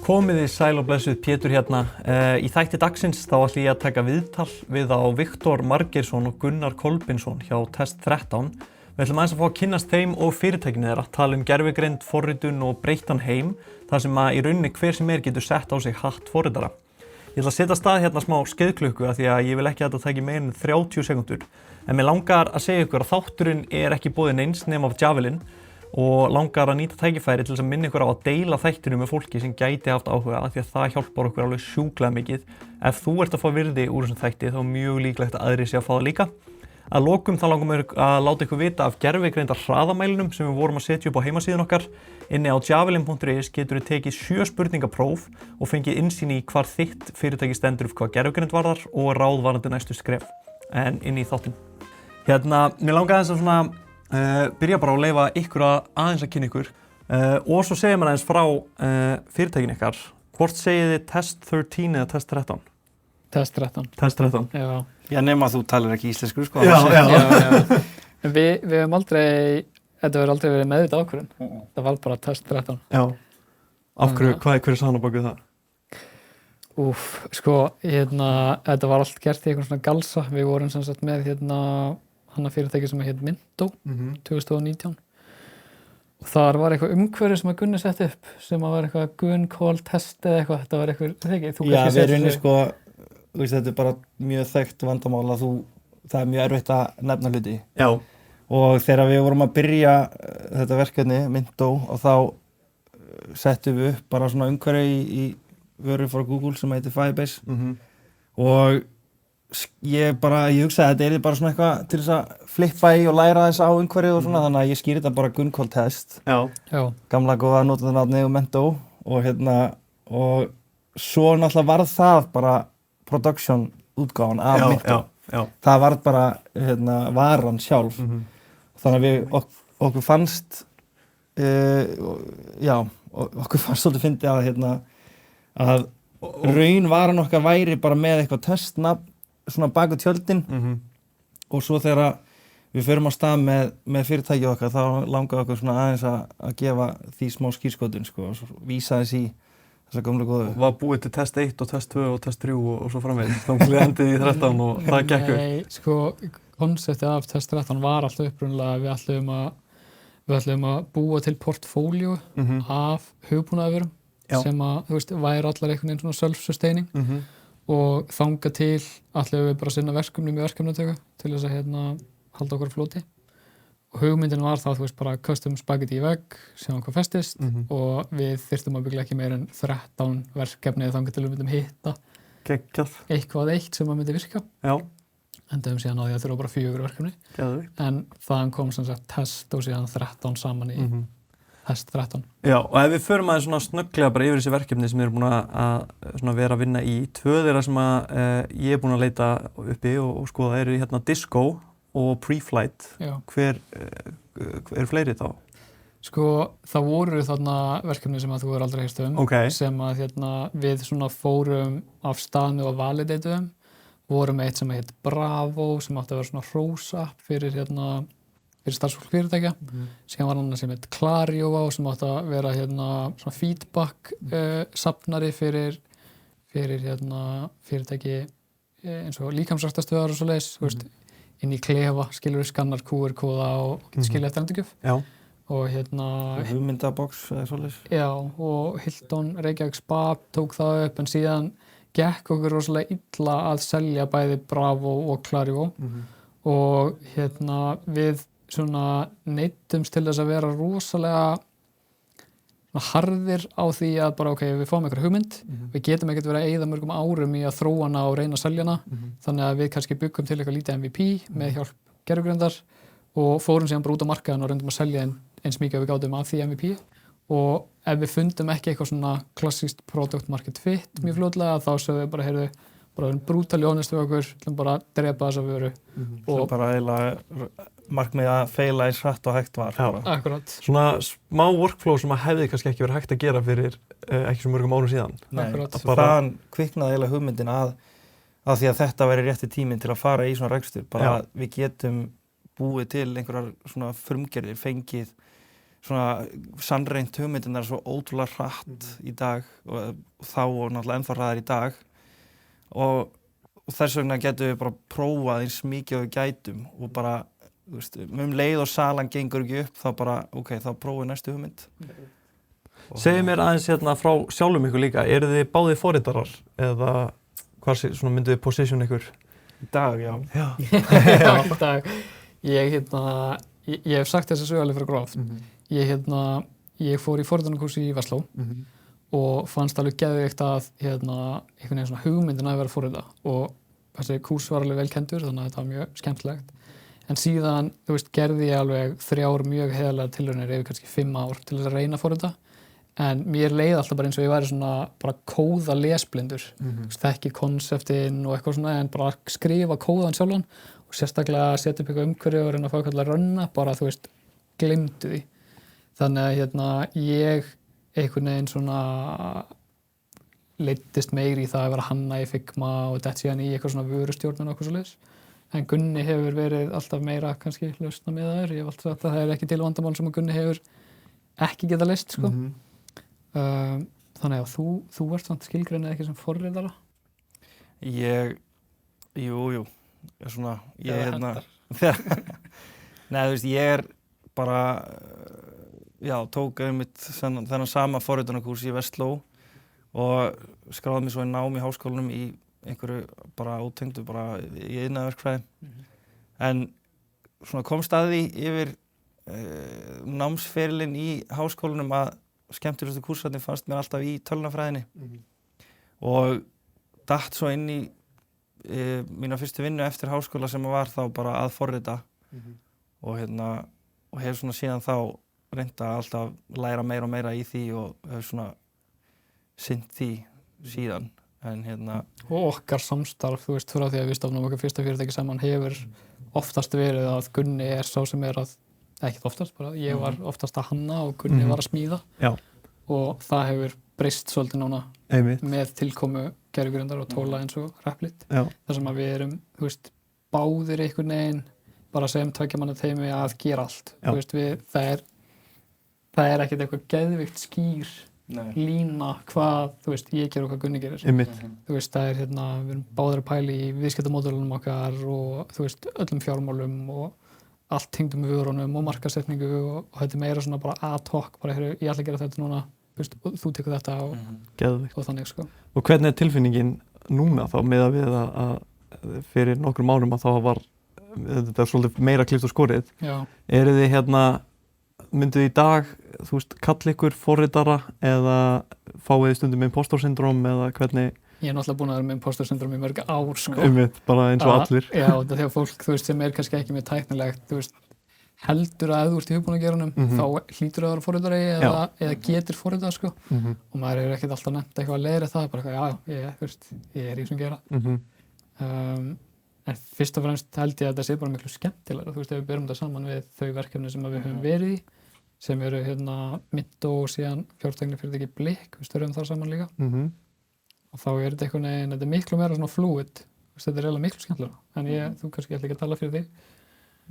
Komiði sæl og blessuð, Pétur hérna. Í þætti dagsins þá ætla ég að taka viðtal við á Viktor Margeirsson og Gunnar Kolbeinsson hjá Test 13. Við ætlum aðeins að fá að kynnast þeim og fyrirtækinu þeirra, tala gervigreind, forritun og breyttan heim, þar sem að í rauninni hver sem getur sett á sig hatt forritara. Ég ætla að setja af stað hérna smá skeiðklukku af því að ég vil ekki að þetta taki meira en 30 sekúndur. En mér langar að segja ykkur að þátturinn ekki boðinn eins nema af Javelin og langar að nýta tækifæri til þess að minna ykkur á að deila þættinu með fólki sem gæti haft áhuga af því að það hjálpar okkur alveg sjúklega mikið. Ef þú ert að fá virði úr þessum þætti þá er mjög líklegt að aðrir sé að fá það líka. Að lokum þá langar mér að láta ykkur vita af gervigreindar hraðamælinum sem við vorum að setja upp á heimasíðun okkar. Inni á javelin.is getur þið tekið 7 spurningapróf og fengið innsýn í hvar þitt fyrirtæki stendur hvað gervigreind varðar og ráð varðandi næstu skref. En inn í þáttinn. Mér langar aðeins að byrja bara að leyfa ykkur aðeins að kynna ykkur og svo segja mér aðeins frá fyrirtækinu ykkar. Hvort segið þið Test 13 eða Test 13? Test 13. Test 13. Já. Já, nema þú talar ekki íslensku, sko. Já. En við höfum þetta verið aldrei verið meðvitað ákvörðun. Það var bara Test 13. Já. Af hverju, hver sann á bak við það? Þetta var allt gert í einhvern svona galsa. Við vorum sem sagt með fyrirtæki sem hét Myndó 2019. Og þar var eitthvað umhverfi sem að Gunni setti upp sem að var eitthvað Gun Call Test eða eitthvað. Þetta var eitthvað, Já, við erum sko, þetta bara mjög þekkt vandamál að það mjög erfitt að nefna hluti. Já. Og þegar við vorum að byrja þetta verkefni, Myndó, og þá settum við upp bara svona umhverfi í vöru frá Google sem heitir Firebase. Og ég hugsaði að þetta bara svona eitthvað til þess að flippa í og læra þess á umhverfið og svona, þannig að ég skýri þetta bara Gun Call Test. Já. Gamla góða notandanafni og Myndó og svo náttúrulega varð það bara production útgáfan af Myndó. Já. Það varð bara varan sjálf. Þannig að okkur fannst okkur fannst svolítið fyndið að raun varan okkar væri bara með eitthvað testnafn svona bak við tjöldin og svo þegar við förum á stað með fyrirtæki okkar þá langaði okkur svona aðeins að gefa því smá skírskotun sko og svo vísa þess í þessa gömlu góðu. Var búið til test 1 og test 2 og test 3 og svo framvegis. Þá endið í 13 og það gekk upp. Nei, sko, konseptið af test 13 var alltaf upprunalega að við ætlum að búa til portfóljó af hugbúnaðarvörum sem að, væri allar einhvern veginn svona self-sustaining og þanga til ætlum við bara að sinna verkefnum í verkefnatöku til þess að halda okkur á floti. Og hugmyndin var þá, bara custom spaghetti í vegg, sjáum hvað festist og við þyrftum að byggja ekki meira en 13 verkefni þangað til við myndum hitta eitthvað eitt sem að myndi virka. Já. Endaðum síðan á því að þurfa bara 4 verkefni. En þaðan kom sem sagt test og síðan 13 saman í Test 13. Já, og ef við förum aðeins svona snögglega bara yfir þessi verkefni sem við erum búin að vera að vinna í, 2 þeirra sem ég búin að leita uppi og skoða eru Disco og Pre-Flight. Hver fleiri þá? Sko, það voru þarna verkefni sem að þú aldrei heyrt sem að við svona fórum af stað með að validatuðum. Vorum eitt sem heit Bravo sem átti að vera svona hrósapp fyrir starfsfólk fyrirtækja. Síðan var annar sem heit Klario sem átti að vera svona feedback safnari fyrir fyrirtæki eins og líkamsræktarstöðvar og svoleiðis, inn í klefa, skilur skannar QR-kóða og getur skilja eftir endurgjöf. Já. Og hugmyndabox eða svoleiðis. Já, og Hilton Reykjavík Spa tók það upp en síðan gekk okkur rosalega illa að selja bæði Bravo og Klario og við svona neyddumst til þess að vera rosalega harðir á því að bara við fáum einhverja hugmynd, við getum ekkert verið að eyða mörgum árum í að þróa hana og reyna að selja hana, þannig að við kannski byggum til eitthvað lítið MVP með hjálp gervigreindar og fórum síðan bara út á markaðinn og reyndum að selja eins mikið að við gátum af því MVP og ef við fundum ekki eitthvað svona klassískt product market fit mjög fljótlega þá sögum við bara bara brútali honest við okkur, bara að drepa þessa vöru og bara eiginlega markmið að feila eins hratt og hægt var. Akkurat. Svona smá workflow sem að hefði kannski ekki verið hægt að gera fyrir ekki svo mörgum árum síðan. Nei, þaðan kviknaði eiginlega hugmyndin að því að þetta væri rétti tíminn til að fara í svona rekstur, bara að við getum búið til einhverjar svona frumgerðir, fengið svona sannreynt hugmyndirnar svo ótrúlega hratt í dag og þá og náttúrulega ennþá hraðar í dag og þess vegna getum við bara prófað eins mikið og við gætum og bara, þú veist, leið og salan gengur ekki upp þá bara, ok, þá prófum við næstu hugmynd. Segðu mér aðeins hérna frá sjálfum ykkur líka, eru þið báðir forritarar eða hvað svona myndu þið position ykkur? Í dag, já. Í dag. Ég hef sagt þessa sögu alveg fyrir gróft. Ég fór í forritunarkúrsi í Vestló og fannst alveg geðveikt að einhvern veginn svona hugmyndin að vera forrita og þessi kúrs var alveg vel kenndur þannig að þetta var mjög skemmtilegt. En síðan, þú veist, gerði ég alveg 3 mjög heiðarlegar tilraunir yfir kannski 5 ár til þess að reyna að forrita. En mér leið alltaf bara eins og ég væri svona bara kóða lesblindur. Þekki konseptin og eitthvað svona en bara skrifa kóðan sjálfan og sérstaklega setja upp eitthvað umhverfi og reyna að fá eitthvað að runna bara, þú veist, gleymdu því. Þannig að ég einhvern veginn svona leiddist meiri í það að vera hanna í Figma og dett síðan í eitthvað svona vörustjórnun og eitthvað svoleiðis. En Gunni hefur verið alltaf meira kannski lausna með þær. Ég hef alltaf sagt að það ekki til vandamál sem að Gunni hefur ekki getað leyst, sko. Þannig að þú ert samt skilgreinið ekki sem forritara? Jú, svona, Nei, þú veist, ég bara, tók einmitt þennan sama forritunarkúrs í Vestló og skráði mig svo í nám í háskólanum í einhverju bara ótengdu, bara í iðnaðarverkfræði. En svona komst að því yfir námsferilinn í háskólanum að skemmtilegustu kúrsarnir fannst mér alltaf í tölvunarfræðinni og datt svo inn í mína fyrstu vinnu eftir háskóla sem var þá bara að forrita og hef svona síðan þá reynt að alltaf læra meira og meira í því og hef svona sinnt því síðan. Og okkar samstarf, þú veist, frá því að við stofnum okkar fyrsta fyrirtæki saman hefur oftast verið að Gunni sá sem að ekkert oftast, bara ég var oftast að hanna og Gunni var að smíða. Já. Og það hefur breyst svolítið núna með tilkomu gervigreindar og tóla eins og Replit. Þar sem að við erum, þú veist, báðir einhvern veginn bara sem 2 manna teymi að gera allt. Þú veist, það er ekkert eitthvað geðvikt skýr lína hvað, þú veist, ég ger og hvað Gunni gerir. Þú veist, það við erum báðir að pæla í viðskiptamódelunum okkar og, þú veist, öllum fjármálum og allt tengdum með vörunum og markaðssetningu og þetta meira svona bara ad hoc, bara ég ætla að gera þetta núna, þú tekur þetta og þannig, sko. Og hvernig er tilfinningin núna þá með að við að fyrir nokkrum árum að þá var þetta svolítið meira klippt og skorið? Já. Eru þið myndu þið í dag, þú veist, kalla ykkur forritara eða fáið þið stundum með impostor-syndrom eða hvernig? Ég er náttúrulega búin að vera með impostor-syndrom í mörg ár, sko. Bara eins og allir. Já, þetta þegar fólk, þú veist, sem er kannski ekki mjög tæknilegt, þú veist, heldur að ef þú ert í hugbúnaðargeiranum, þá hlýtur að vera forritari eða getur forritað, sko. Og maður hefur ekkert alltaf nefnt eitthvað að leiðra það, bara eitthvað, ég er í þessum geira. En fyrst og fremst held ég að þetta sé bara miklu skemmtilegra, þú veist, ef við berum þetta saman við þau verkefni sem við höfum verið í, sem eru Myndó og síðan fjártæknifyrirtæki Blikk, við störum þar saman líka. Og þá er þetta einhvern veginn, þetta er miklu meira svona fluid, þetta er eiginlega miklu skemmtilegra, en þú kannski ætla ekki að tala fyrir þig.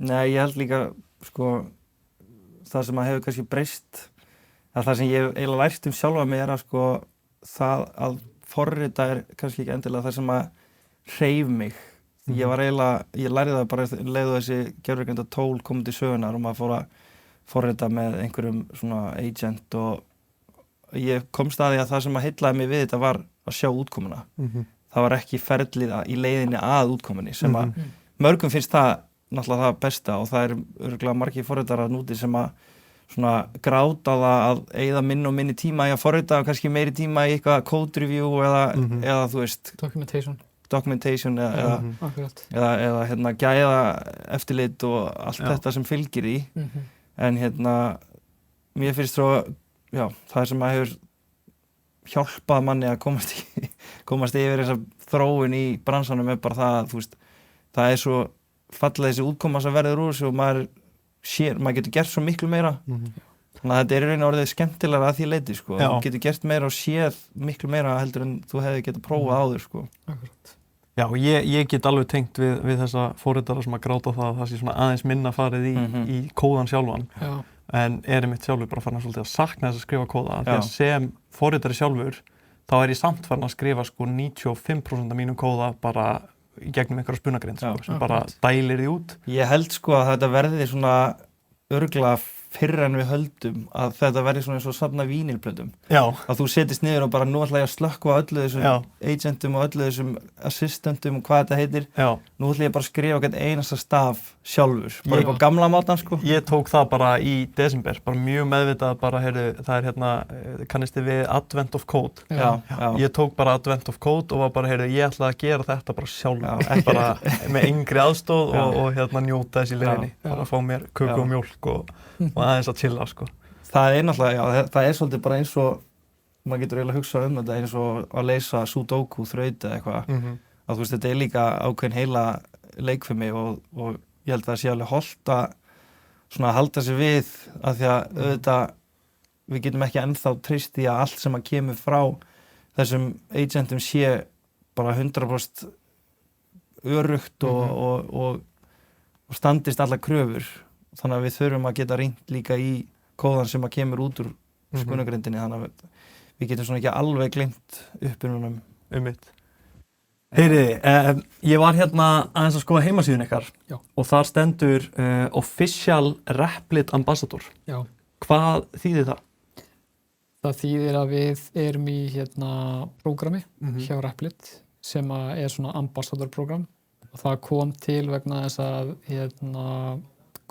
Nei, ég held líka, sko, það sem að hefur kannski breyst, það sem ég hef eiginlega lært sjálfa mig að, sko, það að forrita kannski ekki endilega það sem að hreyf mig. Ég var eiginlega, ég lærði það bara leiðu þessi gervigreinda tól komið til sögunar og maður fór að forrita með einhverjum svona agent og ég komst að því að það sem að heillaði mig við þetta var að sjá útkomuna. Það var ekki ferlið í leiðinni að útkomunni sem að mörgum finnst það náttúrulega það besta og það örugglega margir forritarar núti sem að svona gráta það að eyða minni og minni tíma í að forrita og kannski meiri tíma í eitthvað code review eða þú veist documentation eða gæða eftirlit og allt þetta sem fylgir í en mér finnst svo það sem að hefur hjálpað manni að komast yfir þessa þróun í bransanum bara það að þú veist það svo fallega þessi útkoma sem verður úr þessu og maður getur gert svo miklu meira þannig að þetta í raun og orðið skemmtilegra að því leyti sko. Þú getur gert meira og séð miklu meira heldur en þú hefði getað prófað áður sko. Akkurat. Já, ég get alveg tengt við þessa forritara sem að gráta það að það sé svona aðeins minna farið í kóðan sjálfan en einmitt sjálfur bara farin svolítið að sakna þess að skrifa kóða því að sem forritari sjálfur þá ég samt farin að skrifa sko 95% af mínum kóða bara í gegnum einhverja spunagrind sko, sem bara dælir því út. Ég held sko að þetta verði svona örugglega fyrr en við höldum að þetta verði svona eins og safna vínilplötum. Já. Að þú setist niður og bara nú ætla ég að slökkva öllu þessum agentum og öllu þessum assistentum og hvað þetta heitir. Já. Nú ætla ég bara að skrifa hvern einasta staf sjálfur, bara upp á gamla mátan sko. Ég tók það bara í desember, bara mjög meðvitað bara, það er kannist þið við Advent of Code. Já. Ég tók bara Advent of Code og var bara, ég ætla að gera þetta bara sjálfur, bara með engri aðstoð og njóta þess í leiðinni, bara fá mér köku og mjólk og aðeins að chilla sko. Það er náttúrulega, það er svolítið bara eins og, maður getur eiginlega hugsað þetta eins og að leysa sudoku þraut eða eitthvað, að þú veist, þetta er líka ákveðin heila leikfimi og ég held að það sé alveg hollt að svona halda sig við að því að auðvitað við getum ekki ennþá treyst í að allt sem að kemur frá þessum agentum sé bara 100% öruggt og standist alla kröfur. Þannig að við þurfum að geta rýnt líka í kóðan sem að kemur út úr spunagrindinni, þannig að við getum svona ekki alveg gleymt upprunanum. Mitt. Heyriði, ég var aðeins að skoða heimasíðun ykkar og þar stendur Official Replit Ambassador. Já. Hvað þýðir það? Það þýðir að við erum í prógrami hjá Replit sem er svona ambassador prógram og það kom til vegna þess að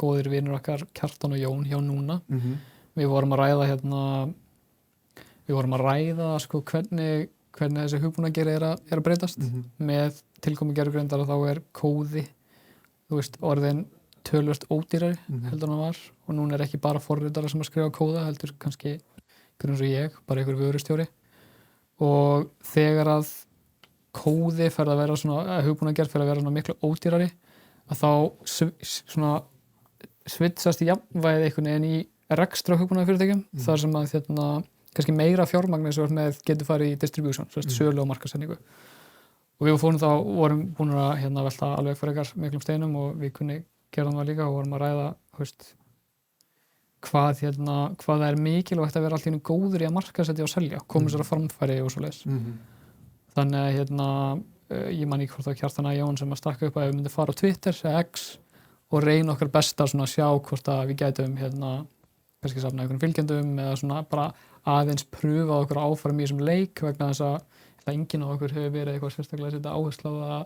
góðir vinur okkar Kjartan og Jón hjá Núna. Við vorum að ræða sko hvernig þessi hugbúnagerð er að breytast með tilkomu gervigreindar og þá er kóði, þú veist, orðin töluvert ódýrari heldur en hann var og núna er ekki bara forritara sem að skrifa kóða, heldur kannski einhver eins og ég, bara einhver vörustjóri og þegar að kóði fer að vera svona, hugbúnagerð fer að vera svona miklu ódýrari að þá svona svitsast í jafnvægið einhvern veginn í rekstra hugbúnaðarfyrirtækjum þar sem að kannski meira fjármagn eins og með getur farið í distribution, sölu og markaðssetningu. Og við vorum búin að velta alveg frekar miklum steinum og við kunni gera það líka og vorum að ræða hvað það er mikilvægt að vera alltaf góður í að markaðssetja og selja, koma sér að framfæri og svoleiðis. Þannig að ég man ekki hvort það var Kjartan Jón sem að stakka upp að við myndum fara á Twitter eða X og reyna okkar besta svona að sjá hvort að við gætum kannski safna einhvern fylgjendum eða svona bara aðeins pröfa okkur áfram í þessum leik vegna þess að enginn af okkur hefur verið eitthvað sérstaklega að setja áherslu á að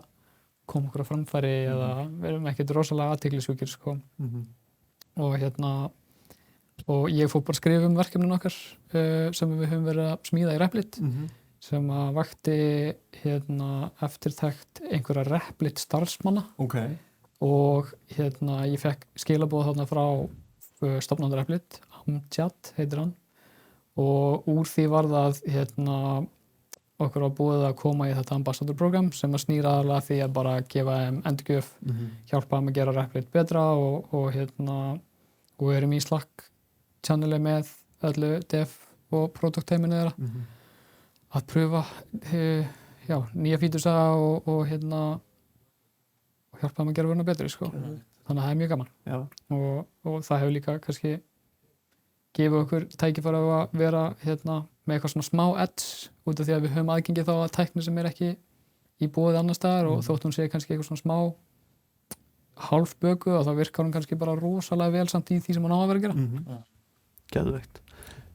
koma okkur á framfæri eða verðum ekkert rosalega athyglisjúkir sko. Og ég fór bara að skrifa verkefnin okkar sem við höfum verið að smíða í Replit sem að vakti eftirtekt einhverja Replit starfsmanna. Og ég fekk skilaboð þarna frá stofnandi Replit, Amjad heitir hann og úr því var það okkur var búið að koma í þetta ambassador program sem að snýra aðalega því að bara gefa þeim endurgjöf, hjálpa þeim að gera Replit betra og erum í Slack channeli með öllu dev og product teiminu þeirra að pröfa nýja featuresa og hjálpa þeim að gera verðina betri sko. Þannig að það er mjög gaman og það hefur líka kannski gefið okkur tækifæri að vera með eitthvað svona smá edge út af því að við höfum aðgengið þá að tækni sem er ekki í boði annars staðar og þótt hún sé kannski eitthvað svona smá hálfböku og þá virkar hún kannski bara rosalega vel samt í því sem hún á að vera að gera. Geðveikt.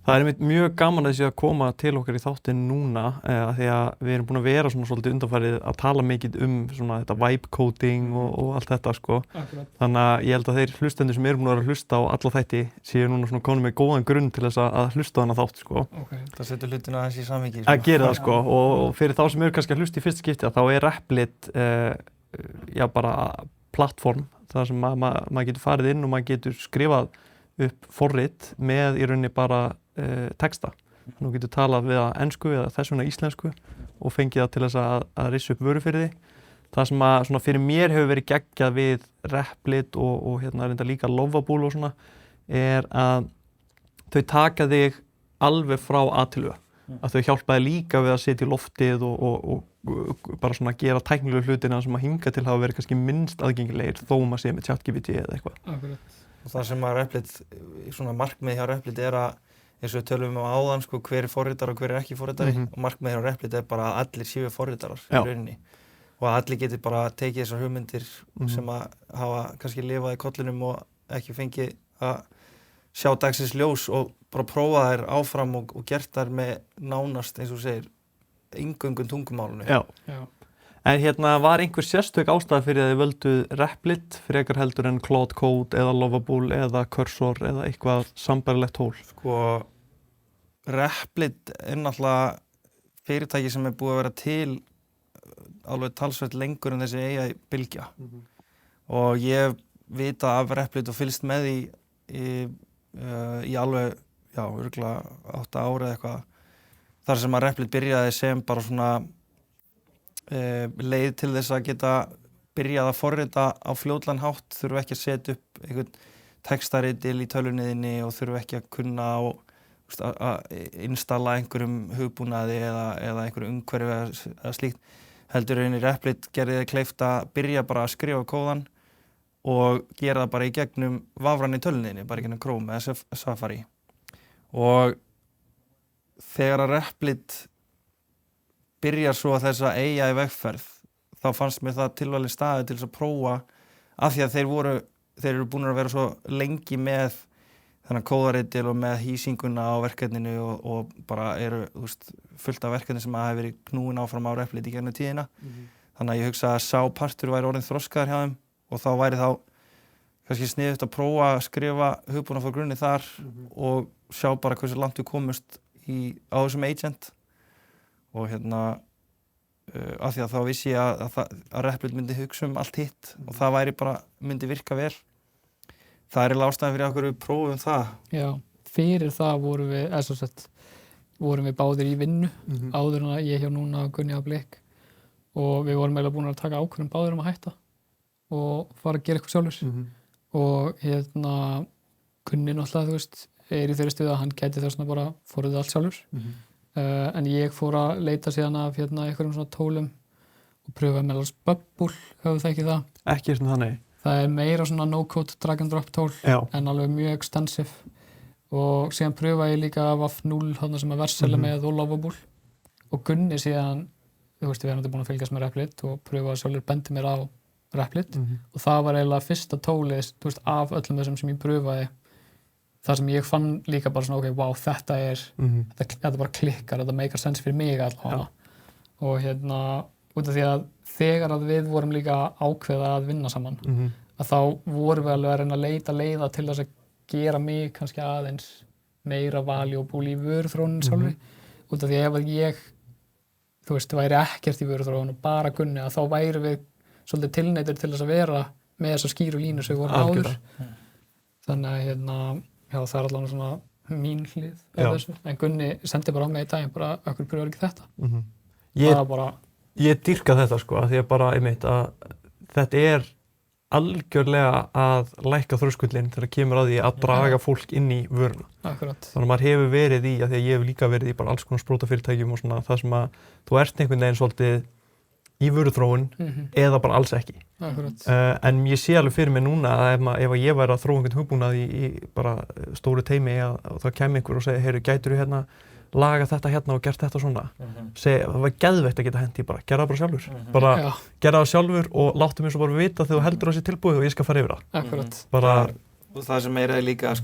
Það er mjög gaman að þessi að koma til okkar í þáttinn núna því að við erum búin að vera svona svolítið undanfarið að tala mikið svona þetta vibe coding og allt þetta sko. Þannig að ég held að þeir hlustendur sem eru búin að vera að hlusta á alla þætti séu núna svona konum með góðan grunn til þess að hlusta á þennan þátt sko. Það setur hlutina aðeins í samhengi. Að gera það sko og fyrir þá sem eru kannski að hlusta í fyrsta skipti þá er Replit bara plattform þar sem maður getur farið inn og maður getur skrifað upp forrit með í rauninni bara texta. Nú getur talað við að ensku eða þess vegna íslensku og fengið það til þess að rissa upp vörufirði. Það sem að svona fyrir mér hefur verið geggjað við Replit og reynda líka Lovable og svona er að þau taka þig alveg frá A til Ö. að þau hjálpaði líka við að setja í loftið og bara svona gera tæknilegu hlutina sem að hinga til hafa verið kannski minnst aðgengilegir þó maður sé með ChatGPT eða eitthvað. Akkurat. Og það sem að Replit, svona markmið hjá Replit að eins og við tölum áðan, sko, hver forritari og hver ekki forritari og markmið hjá Replit bara að allir séu forritarar í rauninni og að allir geti bara tekið þessar hugmyndir sem að hafa kannski lifað í kollinum og ekki fengið að sjá dagsins ljós og bara prófa þær áfram og gert þær með nánast, eins og þú segir, eingöngun tungumálinu. Já. En var einhver sérstök ástæða fyrir að þið völduð Replit frekar heldur en Claude Code eða Lovable eða Cursor eða eitthvað sambærilegt tól? Sko, Replit náttúrulega fyrirtæki sem búið að vera til alveg talsvert lengur en þessi AI-bylgja. Og ég vita af Replit og fylgst með í alveg, örugglega 8 ára eða eitthvað. Þar sem að Replit byrjaði sem bara svona leið til þess að geta byrjað að forrita á fljótlegan hátt, þurfa ekki að setja upp einhvern textaritil í tölvunniðinni og þurfa ekki að kunna að installa einhverjum hugbúnaði eða einhverju umhverfi eða slíkt. Heldur rauninni Replit gerði það kleift að byrja bara að skrifa kóðan og gera það bara í gegnum vafran í tölvunniðinni, bara í gegnum Chrome eða Safari. Og þegar að Replit byrjar svo að þessa AI vegferð, þá fannst mér það tilvalinn staði til þess að prófa af því að þeir eru búin að vera svo lengi með þennan kóðaritil og með hýsinguna á verkefninu og bara eru fullt af verkefni sem hafa verið knúin áfram á Replit í gegnum tíðina. Þannig að ég hugsa að sá partur væri orðinn þroskaður hjá þeim og þá væri þá kannski sniðugt að prófa að skrifa hugbúnað frá grunni þar og sjá bara hversu langt við komumst á þessum agent. Og af því að þá vissi ég að Replit myndi hugsa allt hitt og það væri bara, myndi virka vel. Það er ástæðan fyrir okkur við prófum það. Já, fyrir það vorum við báðir í vinnu áður en að ég hjá núna og Gunni á Blik og við vorum eiginlega búin að taka ákvörðun báðir að hætta og fara að gera eitthvað sjálfur. Og Gunni náttúrulega, í þeirri stuði að hann gæti þess bara forritað allt sjálfur. En ég fór að leita síðan af einhverjum svona tólum og pröfaði með alveg Bubble, höfðu það ekki það? Ekki þannig. Það er meira svona no-code drag and drop tól en alveg mjög extensive og síðan pröfaði ég líka WAF 0 sem að Vercel með og Lovable og Gunni síðan, við erum búin að fylgjast með Replit og pröfaði sjálfur bendi mér á Replit og það var eiginlega fyrsta tólið af öllum þessum sem ég pröfaði. Það sem ég fann líka bara svona, wow, þetta bara klikkar, þetta meikar sens fyrir mig allavega. Og út af því að þegar að við vorum líka ákveða að vinna saman, að þá vorum við alveg að reyna að leita leiða til þess að gera mig kannski aðeins meira valuable í vöruþróuninni sjálfri. Út af því að ef ég, væri ekkert í vöruþróun og bara Gunni, að þá væri við svolítið tilneyddir til þess að vera með þessa skýru línu sem við vorum áður. Þannig að já, það er allavega svona mín hlið af þessu. En Gunni sendi bara á mig í daginn bara, okkur pröfur ekki þetta. Ég dýrka þetta af því að bara að þetta er algjörlega að lækka þröskuldin þegar kemur að því að draga fólk inn í vöruna. Akkurat. Þannig að maður hefur verið í, af því að ég hef líka verið í bara alls konar sprótafyrirtækjum og svona það sem að þú ert einhvern veginn svolítið í vöruþróun eða bara alls ekki. En ég sé alveg fyrir mig núna að ef ég væri að þróa einhvern hugbúnað í bara stóru teimi og það kemur einhver og segir, heyrðu, gætirðu laga þetta og gert þetta svona. Það var geðveikt að geta hent í bara, gera það bara sjálfur. Bara gera það sjálfur og láttu mér svo bara vita þegar þú heldur á sér tilbúið og ég skal fara yfir það. Akkurat. Og það sem meira er líka að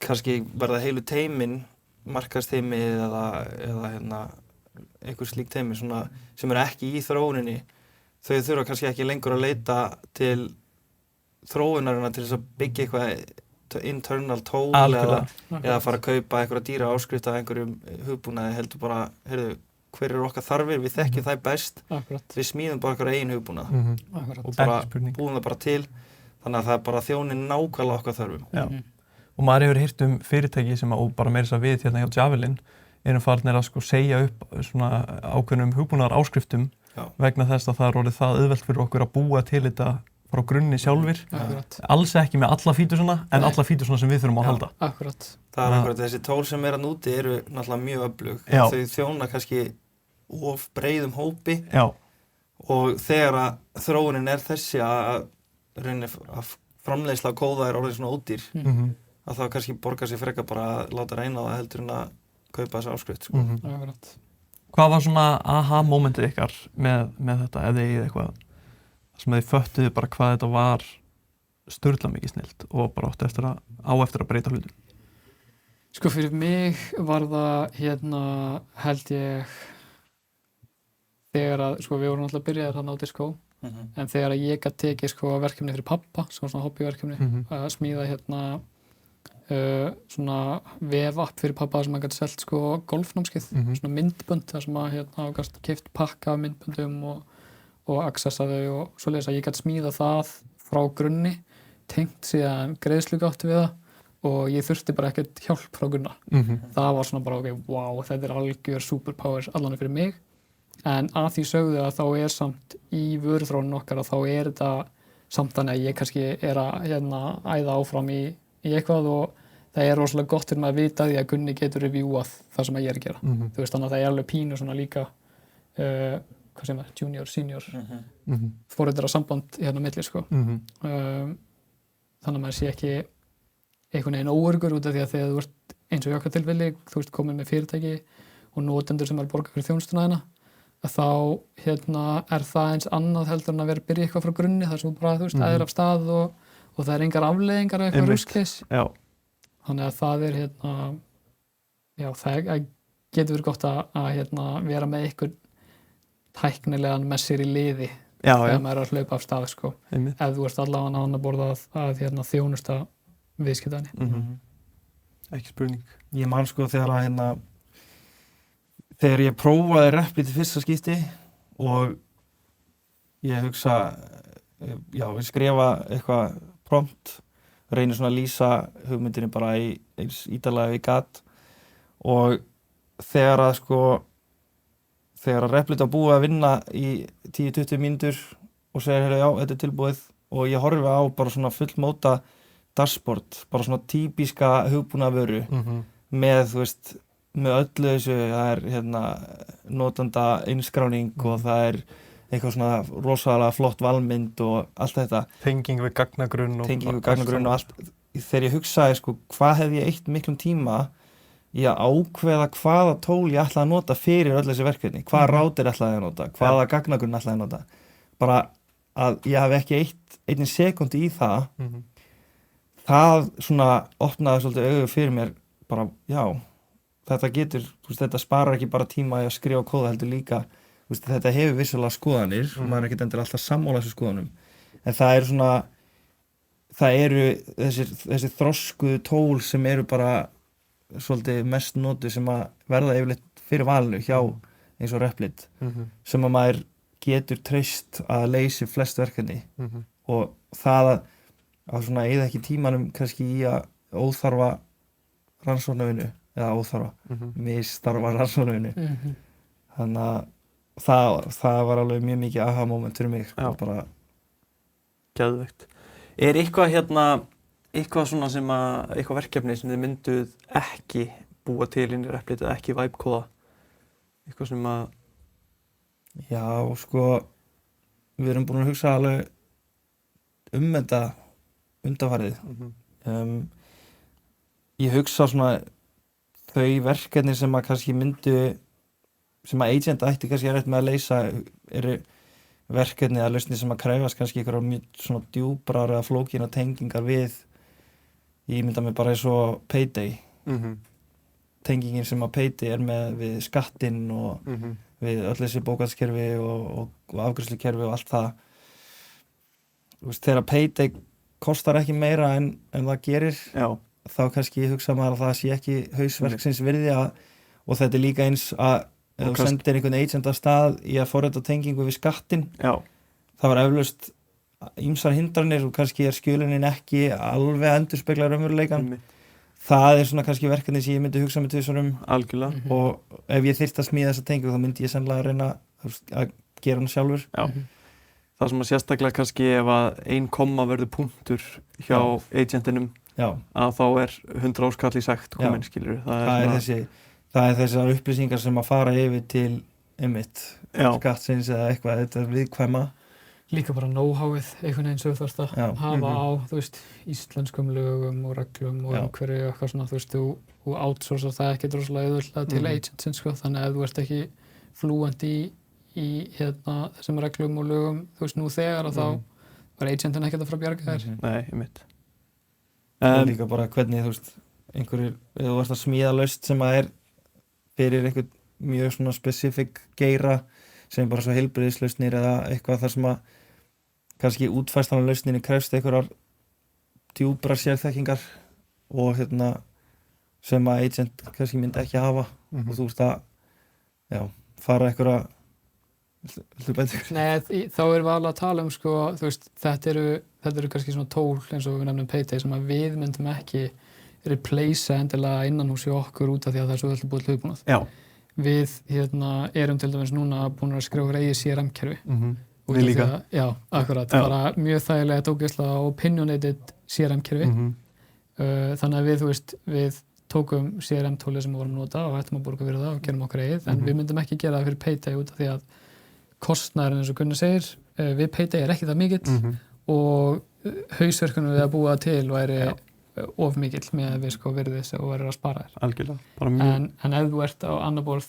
kannski verða heilu teimin, markaðsteimi eða einhver slík teimi sem eru ekki í þróuninni, þau þurfa kannski ekki lengur að leita til þróunarina til þess að byggja eitthvað internal tól eða fara að kaupa einhverja dýra áskrift af einhverjum hugbúnaði, heldur bara, heyrðu, hver eru okkar þarfir, við þekkjum þær best, við smíðum bara einhverja eigin hugbúnað og bara búum það bara til, þannig að það er bara þjónin nákvæmlega okkar þörfum. Og maður hefur heyrt fyrirtæki sem og bara meira þess að við hjá Javelin erum farnir að segja upp svona ákveðnum hugbúnaðar áskriftum vegna þess að það er orðið það auðvelt fyrir okkur að búa til þetta frá grunni sjálfir. Akkurat. Alls ekki með alla fítusana, en alla fítusana sem við þurfum að halda. Akkurat. Það akkurat, þessi tól sem núti eru náttúrulega mjög öflug. Já. Þau þjóna kannski of breiðum hópi Já. og þegar að þróunin þessi að framleiðsla á kóða orðið svona ódýr, að það kannski borgar sig frekar bara að láta reyna á það heldur en að kaupa þessa áskrift, sko. Akkurat. Hvað var svona aha-momentið ykkar með þetta, ef þið eigið eitthvað sem þið föttuðu bara hvað þetta var sturla mikið snillt og bara eftir að breyta hlutum? Sko fyrir mig var það held ég þegar að, sko við vorum alltaf að byrja þarna á Disco, en þegar ég gat tekið sko verkefni fyrir pappa, svona hobbyverkefni, að smíða svona vefapp fyrir pappa sem hann gæti selt sko golfnámskeið, svona myndbönd þar sem að hafa gæst keypt pakka af myndböndum og accessa þau og svoleiðis að ég gæti smíða það frá grunni, tengt síðan greiðslugátt við það og ég þurfti bara ekkert hjálp frá Gunna. Það var svona bara wow, þetta algjör superpower allan fyrir mig, en að því sögðu að þá samt í vöruþróunin okkar að þá þetta samt þannig að ég kannski að æða áfram í eitthvað og það rosalega gott fyrir maður að vita því að Gunni getur reviewað það sem ég að gera. Þú veist, þannig að það alveg pínu svona líka hvað sem junior, senior foreldra samband milli, sko. Þannig að maður sé ekki einhvern veginn óöruggur út af því að þegar þú ert eins og í okkar tilfelli, þú veist, komin með fyrirtæki og notendur sem borga fyrir þjónustuna þína, að þá það eins annað heldur en að vera að byrja eitthvað frá grunni þar sem þú bara, þú veist, æðir af stað og það engar afleiðingar af eitthvað rúskis. Þannig að það já, það getur verið gott að vera með einhvern tæknilegan með sér í liði þegar maður að hlaupa af stað, sko. Ef þú ert allavega á annað borð að þjónusta viðskiptavinni. Ekki spurning. Ég man sko þegar ég prófaði Replit í fyrsta skipti og ég hugsa, ég skrifa eitthvað prompt, reynir svona að lýsa hugmyndinni bara í eins ítarlega við gat og þegar að Replit var búið að vinna í 10-20 mínútur og segir, já, þetta tilbúið og ég horfi á bara svona fullmóta dashboard, bara svona típiska hugbúnaðarvöru með, þú veist, með öllu þessu, það notanda innskráning og það eitthvað svona rosalega flott valmynd og allt þetta. Tenging við gagnagrunn og allt. Þegar ég hugsaði, sko, hvað hefði ég eytt miklum tíma í að ákveða hvaða tól ég ætlaði að nota fyrir öll þessi verkefni, hvaða router ætlaði að nota, hvaða gagnagrunn ætlaði að nota. Bara að ég hafi ekki eytt einni sekúndu í það, það svona opnaði svolítið augu fyrir mér, bara, já, þetta getur, þú veist, þetta sparar ekki bara tíma í að skrifa kóða heldur líka, þú veist, þetta hefur vissulega skoðanir og maður ekkert endilega alltaf sammála þessu skoðanum, en það eru þessi þroskuðu tól sem eru bara svolítið mest notuð sem að verða yfirleitt fyrir valinu hjá eins og Replit, sem að maður getur treyst að leysi flest verkefni og það að svona eyða ekki tímanum kannski í að óþarfa rannsóknarvinnu eða óþarfa, misstarfa rannsóknarvinnu. Þannig að það var alveg mjög mikið aha-moment fyrir mig. Bara geðveikt. Eitthvað svona sem eitthvað verkefni sem þið mynduð ekki búa til inn í Replit eða ekki væpkóða? Eitthvað sem að... Já, sko, við erum búin að hugsa alveg þetta undanfarið. Ég hugsa svona þau verkefni sem að kannski sem að agent ætti kannski rétt með að leysa eru verkefni eða lausnir sem að krefast kannski einhverjar mjög svona djúprar eða flóknar tengingar við, ég mynda mig bara eins og Payday. Tengingin sem að Payday með við skattinn og við öll þessi bókhaldskerfi og afgreiðslukerfi og allt það. Þú veist, þegar Payday kostar ekki meira en það gerir, þá kannski hugsa maður að það sé ekki hausverksins virði og þetta líka eins að ef þú sendir einhvern agent af stað í að forrita tengingu við skattinn, það var eflaust ýmsar hindranir og kannski skjölunin ekki alveg að endurspegla raunveruleikann. Það svona kannski verkefni sem ég myndi hugsa með tvisvar algjörlega. Og ef ég þyrfti að smíða þessa tengingu þá myndi ég sennilega reyna að gera hann sjálfur. það sem að sérstaklega kannski ef að 1 komma verður punktur hjá agentinum að þá 100 áskall í sekt komin, skilur. Það er þessar upplýsingar sem að fara yfir til skattsins eða eitthvað, þetta viðkvæma. Líka bara know-howið, einhvern veginn sem þú þarfst að hafa á, þú veist, íslenskum lögum og reglum og umhverju og eitthvað svona, þú veist, þú outsourcar það ekki rosalega auðvitað til agentsins, sko, þannig að ef þú ert ekki fluent í þessum reglum og lögum, þú veist, nú þegar að þá var agentin ekkert að fara að bjarga þér. Nei, einmitt. Og líka bara hvernig, þú veist, einhverjir, ef þú varst að smíða lausn sem að fyrir einhvern mjög svona specific geira sem bara svo heilbrigðislausnir eða eitthvað þar sem að kannski útfærslan á lausninni krefst einhverjar djúprar sérþekkingar og sem að agent kannski myndi ekki hafa og þú veist að fara einhverja Nei, þá erum við alveg að tala sko, þú veist, þetta eru kannski svona tól eins og við nefnum Payday sem að við myndum ekki replacea endilega innanhús í okkur út af því að það er svo vel búið hlutbúnað. Já. Við erum til dæmis núna búin að skrifa eigið CRM-kerfi. Við líka. Já, akkurat. Bara mjög þægilega ógeðslega opinionated CRM-kerfi. Þannig að þú veist, við tókum CRM-tólið sem við vorum að nota og ættum að borga fyrir það og gerum okkar eigið, en við myndum ekki gera það fyrir Payday út af því að kostnaðurinn eins og Gunnar segir, við Payday ekki það mikill og hausverkunum við að búa til væri of mikill með við sko virðis og verður að spara þér. Algjörlega. En ef þú ert á annar borð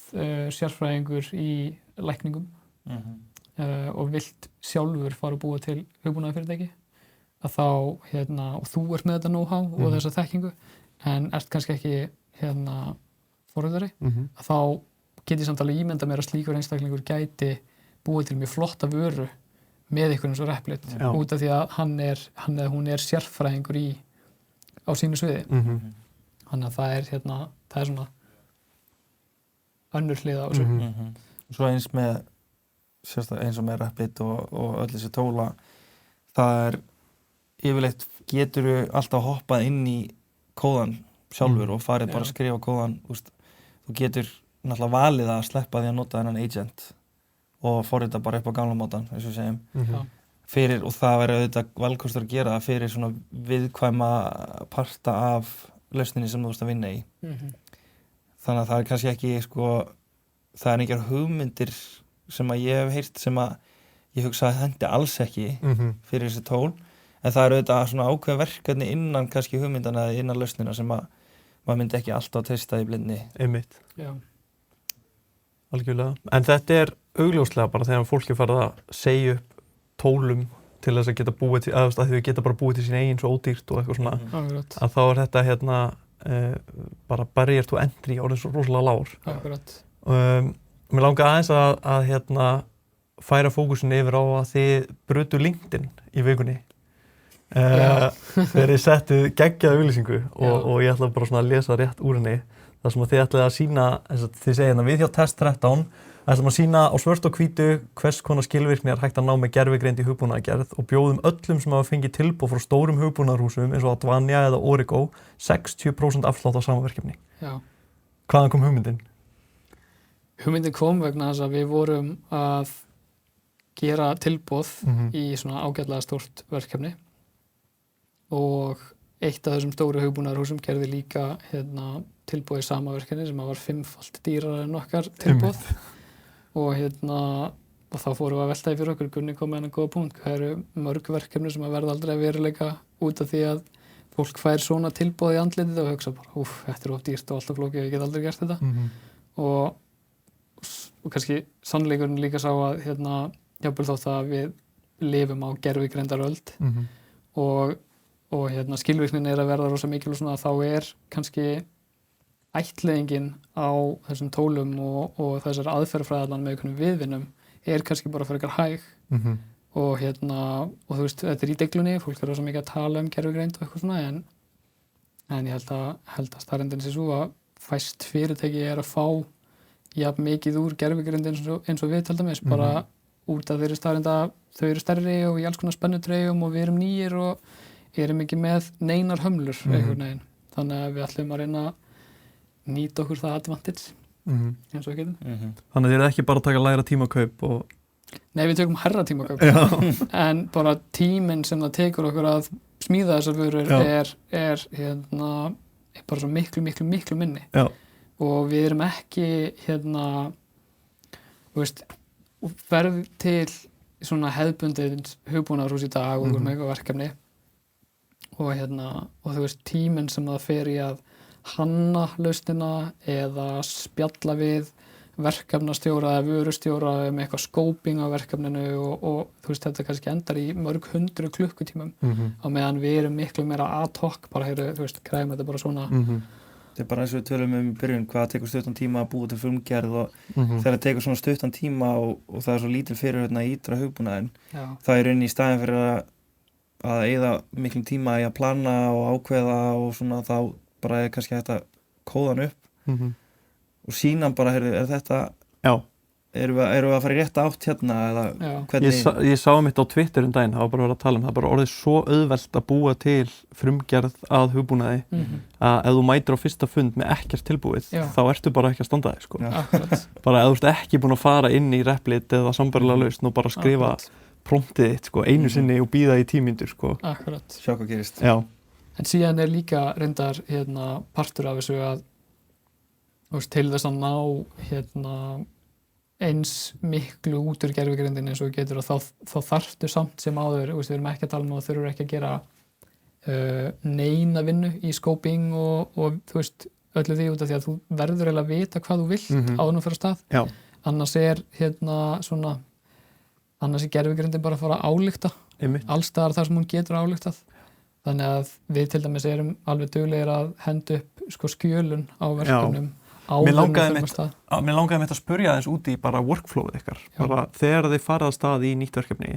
sérfræðingur í lækningum og vilt sjálfur fara að búa til hugbúnaðarfyrirtæki að þá, og þú ert með þetta know-how og þessa þekkingu, en ert kannski ekki forriðari, að þá get ég samt alveg ímynda mér að slíkur einstaklingur gæti búið til mjög flotta vöru með ykkur eins og Replit út af því að hann eða hún er sérfræðingur á sínu sviði. Þannig að það er svona önnur hlið á þessu. Svo eins með Replit og öll þessi tóla, það yfirleitt geturðu alltaf hoppað inn í kóðan sjálfur og farið bara að skrifa kóðan. Þú getur náttúrulega valið að sleppa því að nota þennan agent og forrita bara upp á gamla mátan, eins og við segjum. Og það verður auðvitað valkostur að gera það fyrir svona viðkvæma parta af lausninni sem þú ert að vinna í. Þannig að það er kannski ekki, sko, það er einhver hugmyndir sem að ég hef heyrt sem að ég hugsa að hendi alls ekki fyrir þessi tól, en það er auðvitað svona ákveð verkefni innan kannski hugmyndana eða innan lausnina sem að maður myndi ekki alltaf testa í blindni. Einmitt. Já. Algjörlega. En þetta er augljóslega bara þegar fólki farið að segja upp tólum til þess að geta búið til, að því við geta bara búið til sín eigin svo ódýrt og eitthvað svona, að þá er þetta bara barrier to entry orðið svo rosalega lágur. Akkurat. Mér langar aðeins að færa fókusin yfir á að þið brutu LinkedIn í vikunni. Þegar ég setti geggjaða auglýsingu og ég ætla bara svona að lesa rétt úr henni. Það sem að þið ætlaði að sýna, þið segja við hjá Test 13 ætlum að sýna á svört og hvítu hvers konar skilvirkni er hægt að ná með gervigreind í hugbúnaðargerð og bjóðum öllum sem hafa fengið tilboð frá stórum hugbúnaðarhúsum eins og Advania eða Origo 60% afslátt á sama verkefni. Já. Hvaðan kom hugmyndin? Hugmyndin kom vegna þess að við vorum að gera tilboð í svona ágætlega stórt verkefni og eitt af þessum stóru hugbúnaðarhúsum gerði líka tilboð í sama verkefni sem var 5-falt dýrara en okkar tilboð og þá fórum við að velta því fyrir okkur. Gunni kom með hennan góða punkt. Það eru mörg verkefni sem að verða aldrei að veruleika út af því að fólk fær svona tilboð í andlitið og hugsa bara, þetta er of dýrt og alltaf flókið, ég get aldrei gert þetta. Og kannski sannleikurinn líka sá að jafnvel þótt að við lifum á gervigreindaröld og skilvirknin er að verða rosa mikil og svona, þá er kannski ættleiðingin á þessum tólum og þessar aðferðafræðalan með einhvern viðvinnum er kannski bara fyrir eitthvað hæg og þú veist, þetta er í deiglunni, fólk er rosa mikið að tala um gervigreind og eitthvað svona en ég held að staðreyndin sé svo að fæst fyrirtæki er að fá jafn mikið úr gervigreind eins og við til dæmis, bara út af þeirri staðreynd að þau eru stærri og í alls konar spennudreifum og við erum nýir og erum ekki með neinar hömlur einhvern veginn, þannig að við ætlum að reyna nýta okkur það advantage eins og við getum. Þannig að þið eru ekki bara að taka lægra tímakaup og Nei, við tökum hærra tímakaup en bara tíminn sem það tekur okkur að smíða þessar vörur er bara svo miklu minni og við erum ekki þú veist ferð til svona hefðbundið hugbúnaðarhús í dag og með eitthvað verkefni og þú veist tíminn sem það fer í að hanna lausnina eða spjalla við verkefnastjóra eða vörustjóra eitthvað scoping á verkefninu og þú veist þetta kannski endar í mörg 100 klukkutímum á meðan við erum miklu meira ad hoc bara þú veist, græðum þetta bara svona Þetta er bara eins og við tölum í byrjun hvað tekur stuttan tíma að búa til frumgerð og þegar það tekur svona stuttan tíma og það er svo lítil fyrirhöfn að ítra hugbúnaðinn það er inn í staðinn fyrir að eyða miklum tíma í að plana og ákveða og svona þá bara er kannski hægt að kóða hann upp og sína bara, er þetta erum við að fara í rétta átt hérna eða hvernig Ég sá mitt á Twitter daginn, það var bara verið að tala það er bara orðið svo auðvelt að búa til frumgerð að hugbúnaði að ef þú mætir á fyrsta fund með ekkert tilbúið þá ertu bara ekki að standa þig sko. Bara ef þú ert ekki búin að fara inn í Replit eða sambærilega lausn og bara skrifa promptið þitt sko, einu sinni og bíða í 10 mínútur sko. Sjá hvað gerist En síðan er líka reyndar partur af þessu að til þess að ná eins miklu út úr gervigrindinni eins og þú getur og þá þarftu samt sem áður, við erum ekki að tala um að þurfur ekki að gera neina vinnu í scoping og þú veist öllu því út af því að þú verður eiginlega að vita hvað þú vilt áður fyrir stað annars er annars er gervigrindin bara að fara að álykta alls staðar þar sem hún getur ályktað þannig að við til dæmis erum alveg duglegir að henda upp skjölun á verkefnum Mér langaði mitt að spyrja þess út í bara workflowið ykkar bara þegar þið farið að stað í nýtt verkefni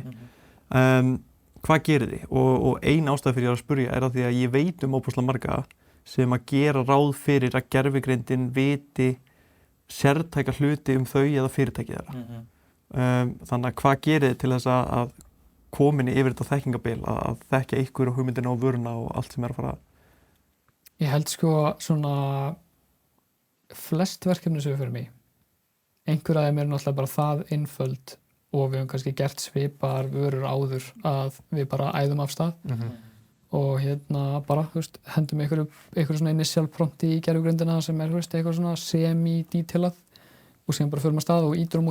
hvað gerir þið? Og ein ástæða fyrir að spyrja er að því að ég veit óbúslega marga sem að gera ráð fyrir að gervigreindin viti sértæka hluti þau eða fyrirtæki þeirra þannig að hvað gerir þið til þess að komin yfir þetta þekkingabil að þekkja ykkur og hugmyndina og vöruna og allt sem er að fara Ég held svona flest verkefni sem við förum í einhver af þeim er náttúrulega bara það einföld og við höfum kannski gert svipar vörur áður að við bara æðum af stað og bara, þú veist, hendum einhverju svona initial prompti í gervigrindina sem er, þú veist, eitthvað svona semi-detailað og síðan bara förum að stað og ítrum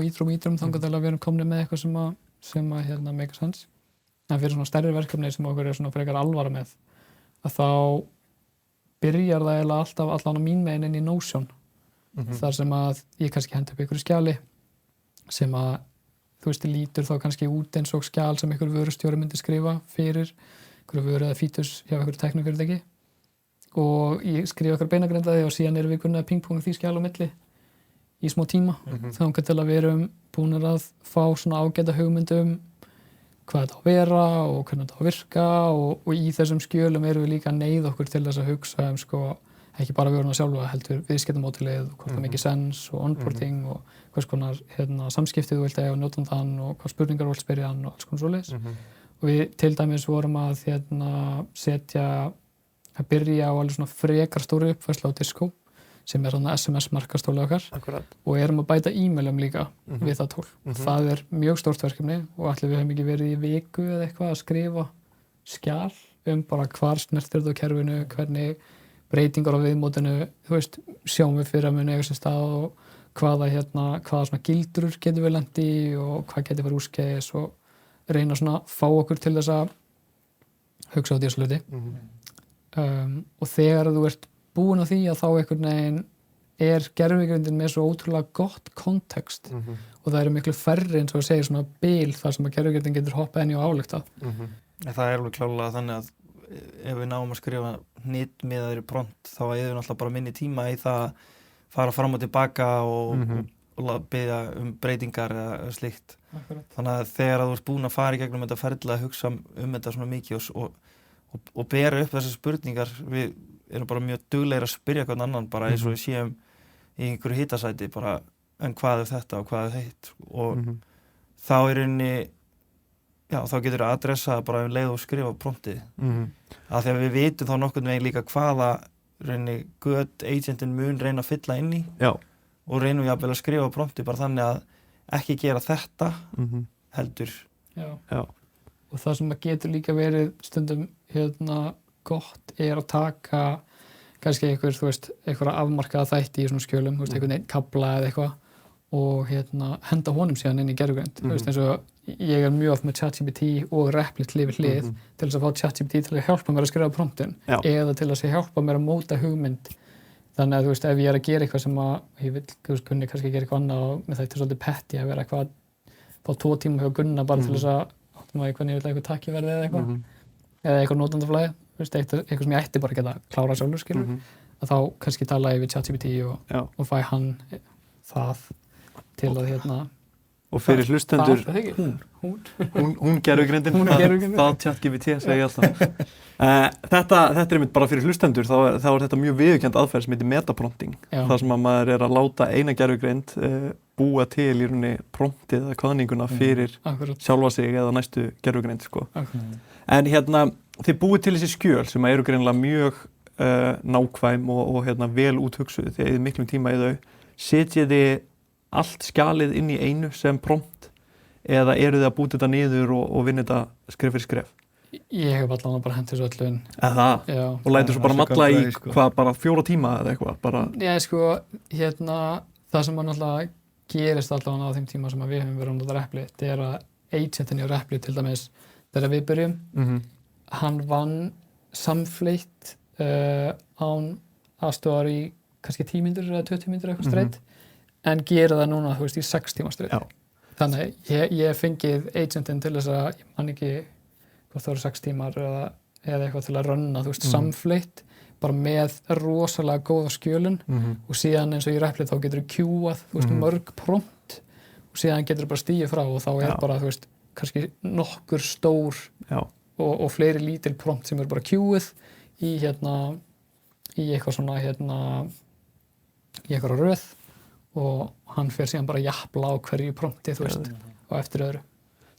þangað til að við erum komnir með eitthvað sem make sense en fyrir svona stærri verkefni sem okkur er svona frekar alvara með að þá byrjar það eiginlega alltaf allan á mín megin inn í Notion þar sem að ég kannski hendi upp einhverju skjali sem að þú veist lítur þá kannski út eins og skjal sem einhver vörustjóri myndi skrifa fyrir einhverju vöru eða fítus hjá einhverju tæknifyrirtæki og ég skrifa einhverju beinagrindaði og síðan erum við kunni að pingponga því skjal á milli í smá tíma þangað til að við erum búin að fá svona ágæta hugmyndum hvað þetta á að vera og hvernig þetta á að virka og í þessum skjölum erum við líka að neyða okkur til þess að hugsa ekki bara vöruna sjálfa heldur viðskiptamódelið og hvort það mikið sens og onboarding og hvers konar samskiptið þú vilt eiga og notandann og hvað spurningar þú vilt spyrja hann og alls konar svoleiðis og við til dæmis vorum að byrja á alveg svona frekar stóru uppfærslu á Disco sem er svona SMS markastóli okkar og erum að bæta e-mailum líka við það tól. Það er mjög stórt verkefni og allir við hefum ekki verið í viku eða eitthvað að skrifa skjal bara hvar snertir þetta á kerfinu, hvernig breytingar á viðmótinu, þú veist, sjáum við fyrir að muni eiga sér stað og hvaða svona gildrur getur við lent í og hvað getur verið úrskeiðis og reyna svona fá okkur til þess að hugsa á þessu hluti. Og þegar þú ert búin á því að þá einhvern veginn er gervigrindin með svo ótrúlega gott kontekst og það eru miklu færri eins og að segja svona bil þar sem að gervigrindin getur hoppað inn í og ályktað. Það er alveg klárlega þannig að ef við náum að skrifa hnitmiðaðri prompt þá erum við náttúrulega bara minni tíma í það að fara fram og tilbaka og biðja breytingar eða slíkt. Þannig að þegar þú ert búin að fara í gegnum þetta ferli að hugsa þetta svona mikið og bera upp þessar spurningar, við erum bara mjög duglegir að spyrja hvern annan bara eins og við séum í einhverju hitasæti bara en hvað er þetta og hvað er hitt og þá er rauninni þá getur við að adressa bara leið og skrifa promptið af því að við vitum þá nokkurn veginn líka hvaða rauninni göt agentin mun reyna að fylla inn í og reynum jafnvel að skrifa promptið bara þannig að ekki gera þetta heldur. Já. Og það sem getur líka verið stundum gott að taka kannski einhverja afmarkaða þætti í svona skjölum, einhvern veginn kafla eða eitthvað og henda honum síðan inn í gervigreind. Eins og ég mjög oft með ChatGPT og Replit hlið við hlið til þess að fá ChatGPT til að hjálpa mér að skrifa promptin eða til að hjálpa mér að móta hugmynd. Þannig að ef ég að gera eitthvað sem að ég vil kunni kannski gera eitthvað annað og með þetta svolítið petty að vera eitthvað fá 2 tíma hjá Gunna bara til þess að áttum að hvernig ég vil eitthvað takki verði eða eitthvað eða eitthvað notandaflæði, eitthvað sem ég ætti bara að geta klára sjálfur skilur að þá kannski tala ég við ChatGPT og fæ hann það til að og fyrir hlustendur hún gervigreindin það ChatGPT segi ég alltaf þetta einmitt bara fyrir hlustendur þá þetta mjög viðurkennd aðferð sem heitir metaprompting þar sem að maður að láta eina gervigreind búa til í rauninni promptið eða kvaðninguna fyrir sjálfa sig eða næstu gervigreind sko. En þið búið til þessi skjöl sem eru greinilega mjög nákvæm og vel úthugsuð þið eigið miklum tíma í þau setjið þið allt skjalið inn í einu sem prompt eða eru þið að búta þetta niður og vinna þetta skref fyrir skref? Ég hef allavega bara hent þessu öllu inn. Það? Og lætur svo bara malla í bara 4 tíma eða eitthvað? Bara... Já, það sem náttúrulega gerist allavega á þeim tíma sem við höfum verið að nota Replit að agentin í Replit til dæmis þegar við byrjum hann vann samfleytt án aðstofar í kannski 10 mínútur eða 20 mínútur eitthvað streitt en gera það núna, í 6 tíma streitt. Þannig ég fengið agentinn til þess að, ég man ekki hvort það eru 6 tímar eða eitthvað til að runna, samfleytt, bara með rosalega góða skjölun og síðan eins og í Replit þá getur þú queuað, mörg prompt og síðan getur þú bara stigið frá og þá bara, kannski nokkur stór og fleiri lítil prompt sem eru bara queuið í eitthvað svona, í eitthvað röð og hann fer síðan bara að japla á hverju prompti, og eftir öðru.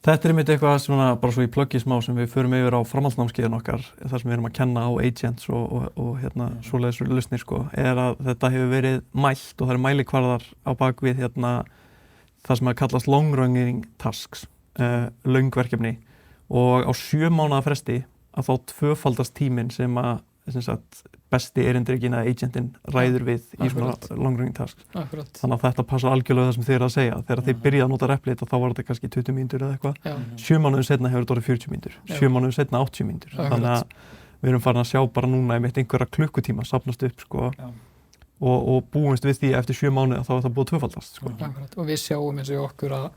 Þetta einmitt eitthvað sem bara svo í pluggi smá sem við förum yfir á framhaldsnámskeiðin okkar, þar sem við erum að kenna á agents og svoleiðis lausnir sko, að þetta hefur verið mælt og það eru mælikvarðar á bakvið það sem að kallast long running tasks, löngverkefni og á 7 mánaða fresti að þá tvöfaldast tíminn sem að besti erindrekinn eða agentinn ræður við í svona long running tasks. Þannig að þetta passar algjörlega það sem þið eru að segja. Þegar þið byrjaði að nota Replit þá var þetta kannski 20 mínútur eða eitthvað. 7 mánuðum seinna hefur þetta orðið 40 mínútur. 7 mánuðum seinna 80 mínútur. Þannig að við erum farin að sjá bara núna einhverja klukkutíma safnast upp sko og búumst við því eftir 7 mánuði þá er það búið tvöfaldast sko. Og við sjáum eins og okkur að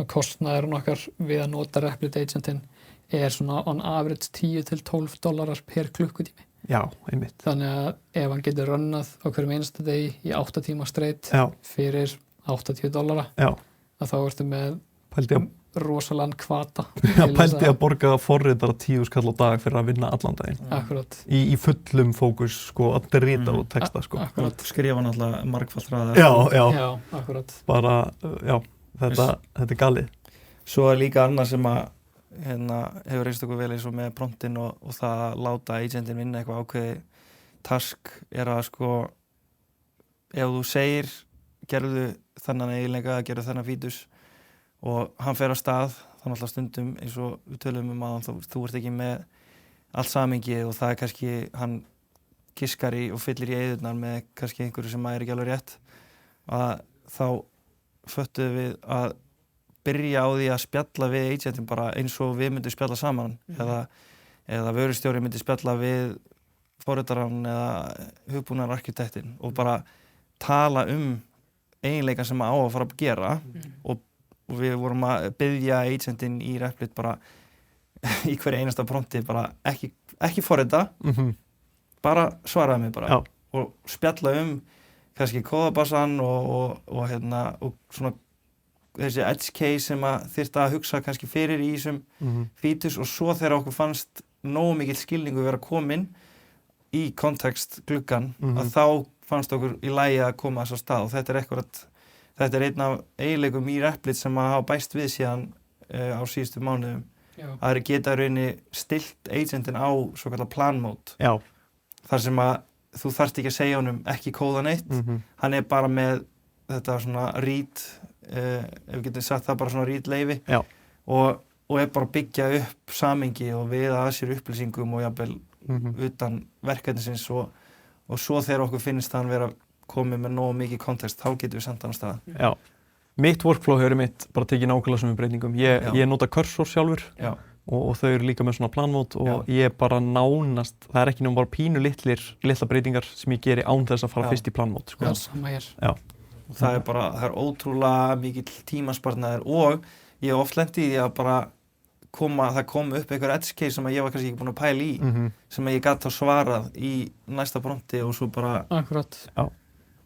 kostnaðurinn okkar við að nota Replit agentinn svona on average $10-12 per klukkutími. Já, einmitt. Þannig að ef hann getur runnað á hverjum einasta degi í 8 tíma streitt fyrir $80 að þá ertu með rosalega hvata. Pældi að borga forritara 10 skall á dag fyrir að vinna allan daginn. Akkurat. Í fullum fókus, að rita og texta, Akkurat. Skrifa náttúrulega margfalt hraðar. Já, akkurat. Bara, þetta er galið. Svo er líka annað sem að hefur reynst okkur vel eins og með promptin og það að láta agentin vinna eitthvað ákveði task að ef þú segir gerðu þennan eiginleika, gerðu þennan fítus og hann fer á stað þá náttúrulega stundum eins og við tölum áðan þú ert ekki með allt samhengið og það er kannski hann kiskar í og fyllir í eyðurnar með kannski einhverju sem er ekki alveg rétt að þá föttuðum við að byrja á því að spjalla við agentin bara eins og við myndum spjalla saman eða vörustjóri myndi spjalla við forritarann eða hugbúnaðararkitektinn og bara tala eiginleika sem á að fara að gera og við vorum að biðja agentinn í Replit bara í hverju einasta prompti bara ekki forrita bara svaraði mig bara og spjalla kannski kóðabassan og svona þessi edge case sem að þyrfti að hugsa kannski fyrir í þessum fítus og svo þegar okkur fannst nógu mikill skilningu vera komin í kontekst gluggan að þá fannst okkur í lagi að koma þess að stað og þetta er einn af eiginleikum í Replit sem að hafa bæst við síðan á síðustu mánuðum að þeir geta í rauninni stillt agentin á svo kallar plan mode þar sem að þú þarft ekki að segja honum ekki kóða neitt hann er bara með þetta svona read ef við getum sagt það bara svona read leyfi og bara byggja upp samhengi og viða að sér upplýsingum og jafnvel utan verkefnisins og svo þegar okkur finnst hann vera komið með nógu mikið kontekst, þá getum við sendt hann á stað. Já. Mitt workflow hefur mitt bara tekið nákvæmlega sömu breytingum. Ég nota cursor sjálfur og þau eru líka með svona planmót og ég bara nánast, það er ekki nema bara pínu litla breytingar sem ég geri án þess að fara fyrst í planmót. Sko. Sama hér. Já. Og það er ótrúlega mikill tímasparnaður og ég hef oft lent í því að bara það kom upp einhver edge case sem ég var kannski ekki búinn að pæla í sem ég gat þá svarað í næsta prompti og svo bara Akkurat.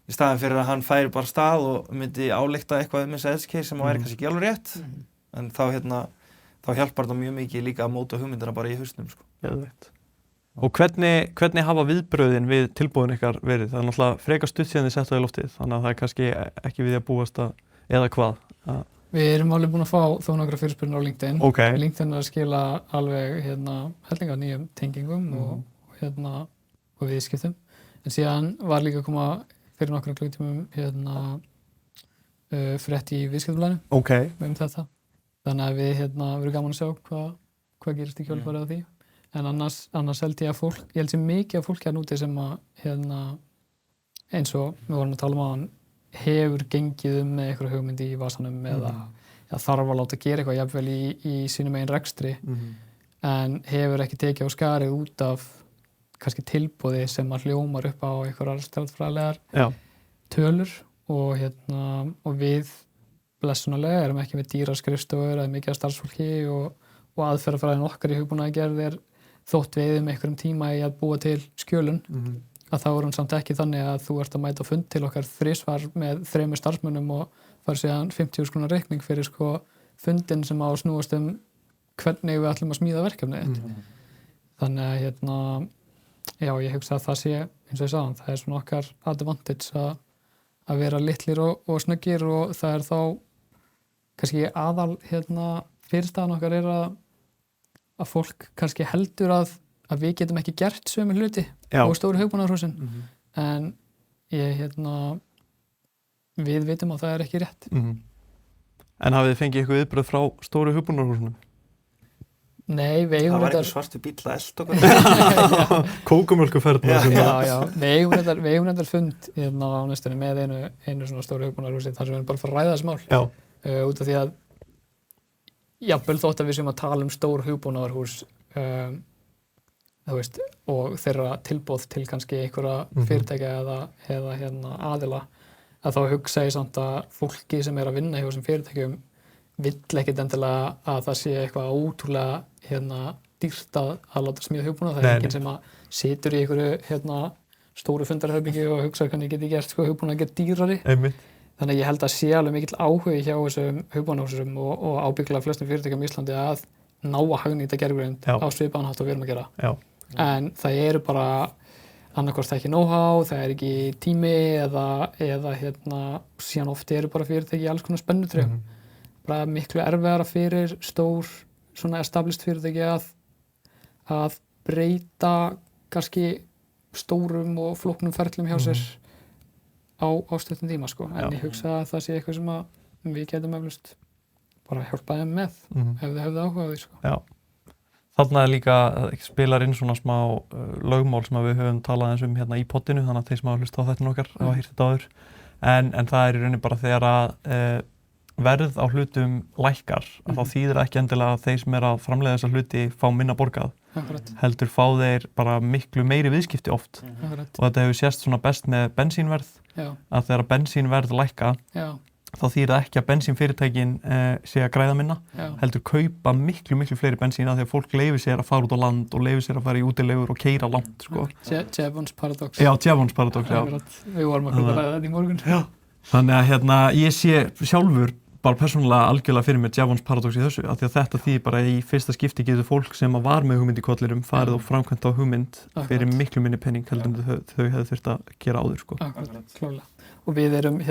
Í staðinn fyrir að hann færi bara stað og myndi álykta eitthvað þessi edge case sem væri kannski ekki alveg rétt en þá hjálpar það mjög mikið líka að móta hugmyndina bara í hausnum sko. Geðveikt. Og hvernig hafa viðbrögðin við tilboðin ykkar verið? Það er náttúrulega frekar stutt síðan þið settu það í loftið þannig að það er kannski ekki við að búast eða hvað? Við erum alveg búin að fá þó nokkra fyrirspurnir á LinkedIn. Okay. LinkedIn er að skila alveg hellinga nýjum tengingum og viðskiptum. En síðan var líka að koma fyrir nokkra klukkutímum frétt í viðskiptablaðinu Okay. Þetta. Þannig að við verðum gaman að sjá hvað gerist í kjölfarið á því. En annars held ég held sem mikið af fólki úti sem að eins og við vorum að tala um hann hefur gengið með einhverja hugmynd í vasanum eða þarf að láta gera eitthvað jafnvel í sínum eigin rekstri en hefur ekki tekið á skarið út af kannski tilboði sem að hljómar upp á einhverjar stærðfræðilegar tölur og við blessunarlega erum ekki með dýrar skrifstofur eða mikið af starfsfólki og aðferðafræðin okkar í hugbúnaðargerð þótt við einhverjum tíma í að búa til skjölun að þá er hún samt ekki þannig að þú ert að mæta fund til okkar þrisvar með 3 starfsmönnum og fara síðan 50.000 króna reikning fyrir fundin sem á að snúast hvernig við ætlum að smíða verkefnið þannig að ég hugsa að það sé eins og ég sagði, það er svona okkar advantage að vera litlir og snöggir og það er þá kannski aðal fyrirstaðan okkar er að fólk kannski heldur að við getum ekki gert sömu hluti á stóru hugbúnaðarhúsin en við vitum að það er ekki rétt. En hafið þið fengið eitthvað viðbrögð frá stóru hugbúnaðarhúsunum? Nei, við eigum það var eitthvað svartu bíll að elda okkur kókumjólkuferð við eigum reyndar fund á næstunni með einu svona stóru hugbúnaðarhúsi þar sem við erum bara að fara að ræða þessi mál út af því að jafnvel þótt að við séum að tala um stór hugbúnaðarhús og þeirra tilboð til kannski einhverja fyrirtækja eða aðila að þá hugsa ég samt að fólki sem er að vinna hjá þessum fyrirtækjum vill ekkit endilega að það sé eitthvað ótrúlega dýrt að láta smíða hugbúnað. Það er enginn sem að situr í einhverju stóru fundarherbergi og hugsa hvernig geti gert hugbúnað að gera dýrari. Einmitt. Þannig að ég held að sé alveg mikill áhugi hjá þessum hugbúnaðarhúsum og ábyggilega flestum fyrirtækjum í Íslandi að ná að hagnýta gervigreind á svipaðan hátt og við erum að gera. Já. En það eru bara annarkvort það ekki know-how, það er ekki tími eða síðan oft eru bara fyrirtæki í alls konar spennutrjum. Bara miklu erfiðara fyrir stór svona established fyrirtæki að breyta kannski stórum og flóknum ferlum hjá sér á stuttum tíma en ég hugsa að það sé eitthvað sem að við getum eflaust bara hjálpa þeim með ef þið hefðu áhuga á því Já. Þarna er líka spilar inn svona smá lögmál sem við höfum talað eins hérna í poddinu þannig að þeir sem hafa hlustað á þetta okkar hafa heyrt þetta áður en það er í rauninni bara þegar að verð á hlutum lækkar að þá þýðir ekki endilega að þeir sem er að framleiða þessa hluti fá minna borgað heldur fá þeir bara miklu meiri viðskipti oft og þetta hefur sést svona best með bensínverð að þegar bensínverð lækka þá þýðir það ekki að bensínfyrirtækin sé að græða minna heldur kaupa miklu fleiri bensín af því að fólk leyfir sér að fara út á land og leyfir sér að fara í útilegur og keyra langt Jevons paradox Jevons paradox Við vorum að ræða þetta í morgun Þannig að ég sé sjálfur bara persónulega algjörlega fyrir mér Jevons paradox í þessu af því að þetta þýðir bara í fyrsta skipti getur fólk sem var með hugmynd í kollirum farið og framkvæmt á hugmynd fyrir miklu minni penning heldur en þau hefðu þurft að gera áður Akkurat, klárlega. Og við erum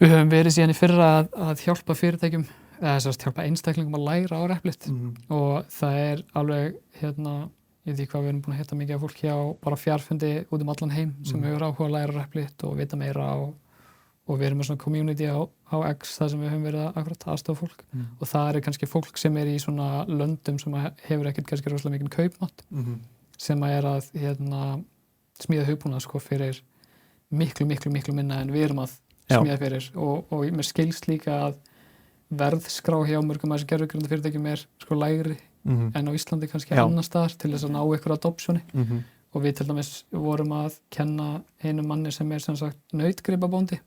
við höfum verið síðan í fyrra að hjálpa fyrirtækjum eða hjálpa einstaklingum að læra á Replit og það er alveg ég veit hvað við erum búin að hitta mikið af fólki á bara fjarfundi út allan heim sem hefur áhuga að læra Replit og vita meira og við erum með svona community á X þar sem við höfum verið að akkurat aðstofa fólk og það kannski fólk sem í svona löndum sem hefur ekkert kannski rosalega mikinn kaupmátt sem að smíða hugbúnað sko fyrir miklu minna en við erum að smíða fyrir og mér skilst líka að verðskrá hjá mörgum að þessi gervigreind fyrirtækjum sko lægri en á Íslandi kannski annars staðar til þess að ná ykkur adoptioni og við til dæmis vorum að kenna einum manni sem sem sagt nautgripabóndi